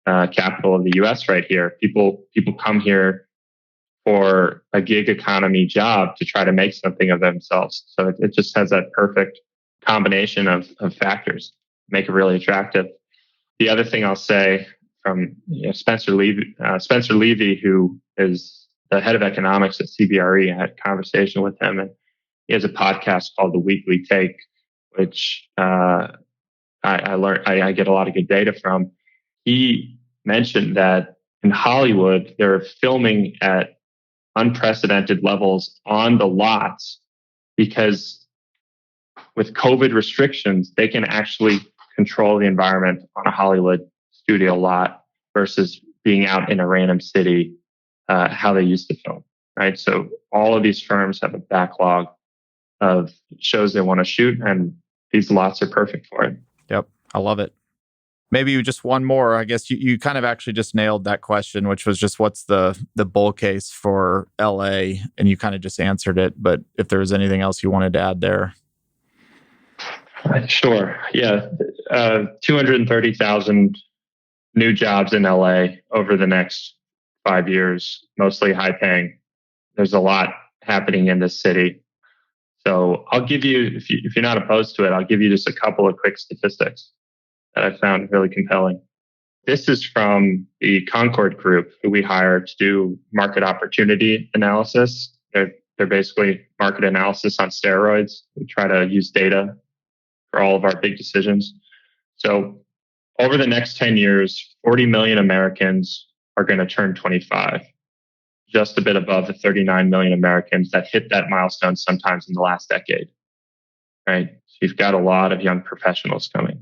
capital of the U.S. right here. People come here for a gig economy job to try to make something of themselves. So it just has that perfect combination of factors, make it really attractive. The other thing I'll say from Spencer Levy, who is the head of economics at CBRE, I had a conversation with him, and he has a podcast called The Weekly Take, which I get a lot of good data from. He mentioned that in Hollywood, they're filming at unprecedented levels on the lots because with COVID restrictions, they can actually control the environment on a Hollywood studio lot versus being out in a random city, how they used to film, right? So all of these firms have a backlog of shows they want to shoot, and these lots are perfect for it. Yep. I love it. Maybe just one more. I guess you kind of actually just nailed that question, which was just what's the bull case for LA? And you kind of just answered it. But if there was anything else you wanted to add there. Sure. Yeah. 230,000 new jobs in LA over the next 5 years, mostly high paying. There's a lot happening in this city. So I'll give you, if you're not opposed to it, I'll give you just a couple of quick statistics that I found really compelling. This is from the Concord Group, who we hired to do market opportunity analysis. They're basically market analysis on steroids. We try to use data for all of our big decisions. So over the next 10 years, 40 million Americans are going to turn 25, just a bit above the 39 million Americans that hit that milestone sometimes in the last decade, right? So you've got a lot of young professionals coming.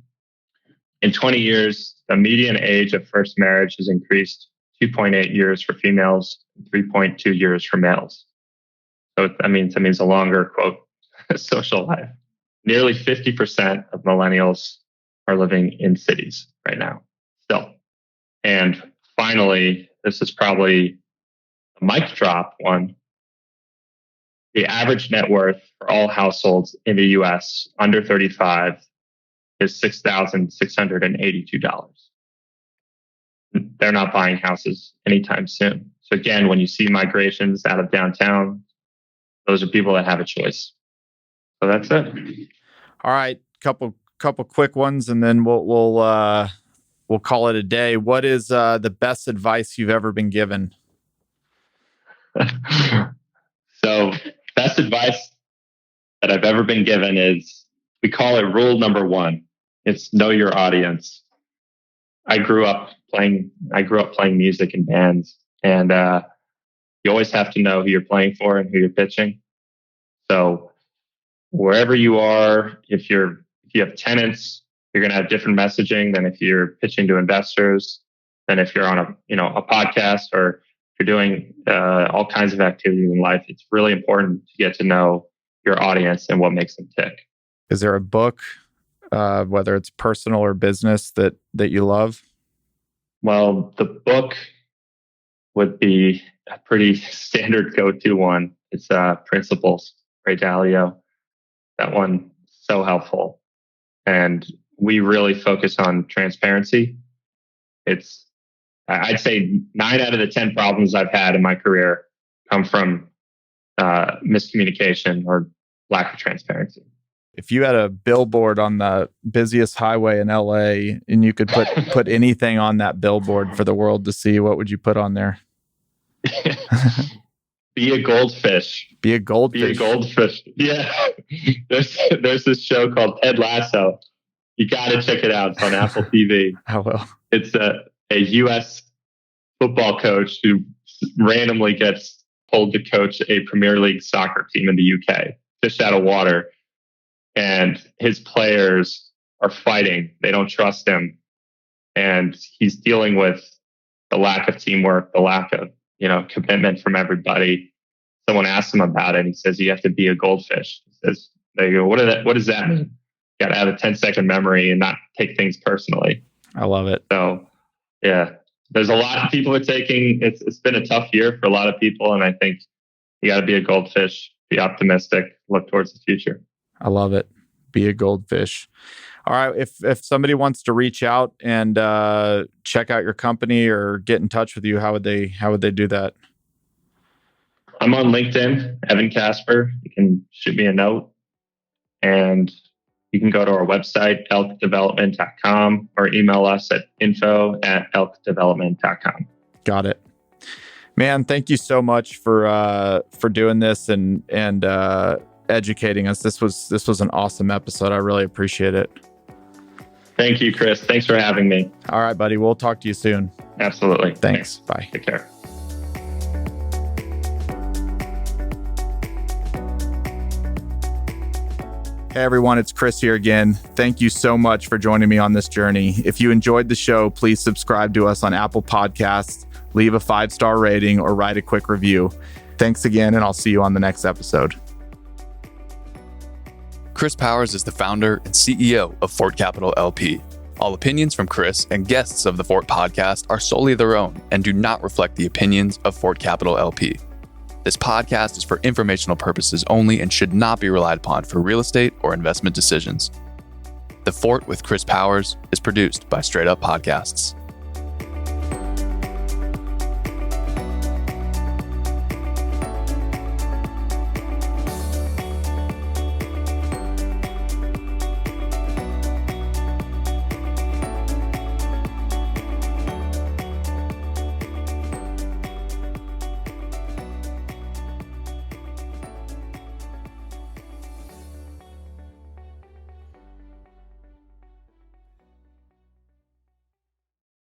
In 20 years, the median age of first marriage has increased 2.8 years for females, 3.2 years for males. So that means a longer, quote, social life. Nearly 50% of millennials are living in cities right now, still. And finally, this is probably a mic drop one. The average net worth for all households in the US under 35 is $6,682. They're not buying houses anytime soon. So again, when you see migrations out of downtown, those are people that have a choice. So that's it. All right, couple quick ones, and then we'll call it a day. What is the best advice you've ever been given? So, best advice that I've ever been given is, we call it rule number 1. It's know your audience. I grew up playing music in bands, and you always have to know who you're playing for and who you're pitching. So wherever you are, if you have tenants, you're going to have different messaging than if you're pitching to investors, than if you're on a podcast, or you're doing all kinds of activities in life. It's really important to get to know your audience and what makes them tick. Is there a book, whether it's personal or business, that you love? Well, the book would be a pretty standard go-to one. It's Principles, Ray Dalio. That one, so helpful. And we really focus on transparency. I'd say 9 out of the 10 problems I've had in my career come from miscommunication or lack of transparency. If you had a billboard on the busiest highway in LA and you could put anything on that billboard for the world to see, what would you put on there? Be a goldfish. Be a goldfish. Be a goldfish. Yeah. There's this show called Ted Lasso. You got to check it out. It's on Apple TV. I will. It's a U.S. football coach who randomly gets told to coach a Premier League soccer team in the UK, fish out of water. And his players are fighting. They don't trust him. And he's dealing with the lack of teamwork, the lack of, commitment from everybody. Someone asks him about it, and he says, you have to be a goldfish. He says, they go, what does that mean? You got to have a 10-second memory and not take things personally. I love it. So yeah, there's a lot of people are taking, it's been a tough year for a lot of people. And I think you got to be a goldfish, be optimistic, look towards the future. I love it. Be a goldfish. All right. If somebody wants to reach out and check out your company or get in touch with you, how would they do that? I'm on LinkedIn, Evan Kasper. You can shoot me a note, and you can go to our website, elkdevelopment.com, or email us at info@elkdevelopment.com. Got it. Man, thank you so much for doing this and educating us. This was an awesome episode. I really appreciate it. Thank you, Chris. Thanks for having me. All right, buddy. We'll talk to you soon. Absolutely. Thanks. Bye. Take care. Hey everyone, it's Chris here again. Thank you so much for joining me on this journey. If you enjoyed the show, please subscribe to us on Apple Podcasts, leave a 5-star rating, or write a quick review. Thanks again, and I'll see you on the next episode. Chris Powers is the founder and CEO of Fort Capital LP. All opinions from Chris and guests of the Fort podcast are solely their own and do not reflect the opinions of Fort Capital LP. This podcast is for informational purposes only and should not be relied upon for real estate or investment decisions. The Fort with Chris Powers is produced by Straight Up Podcasts.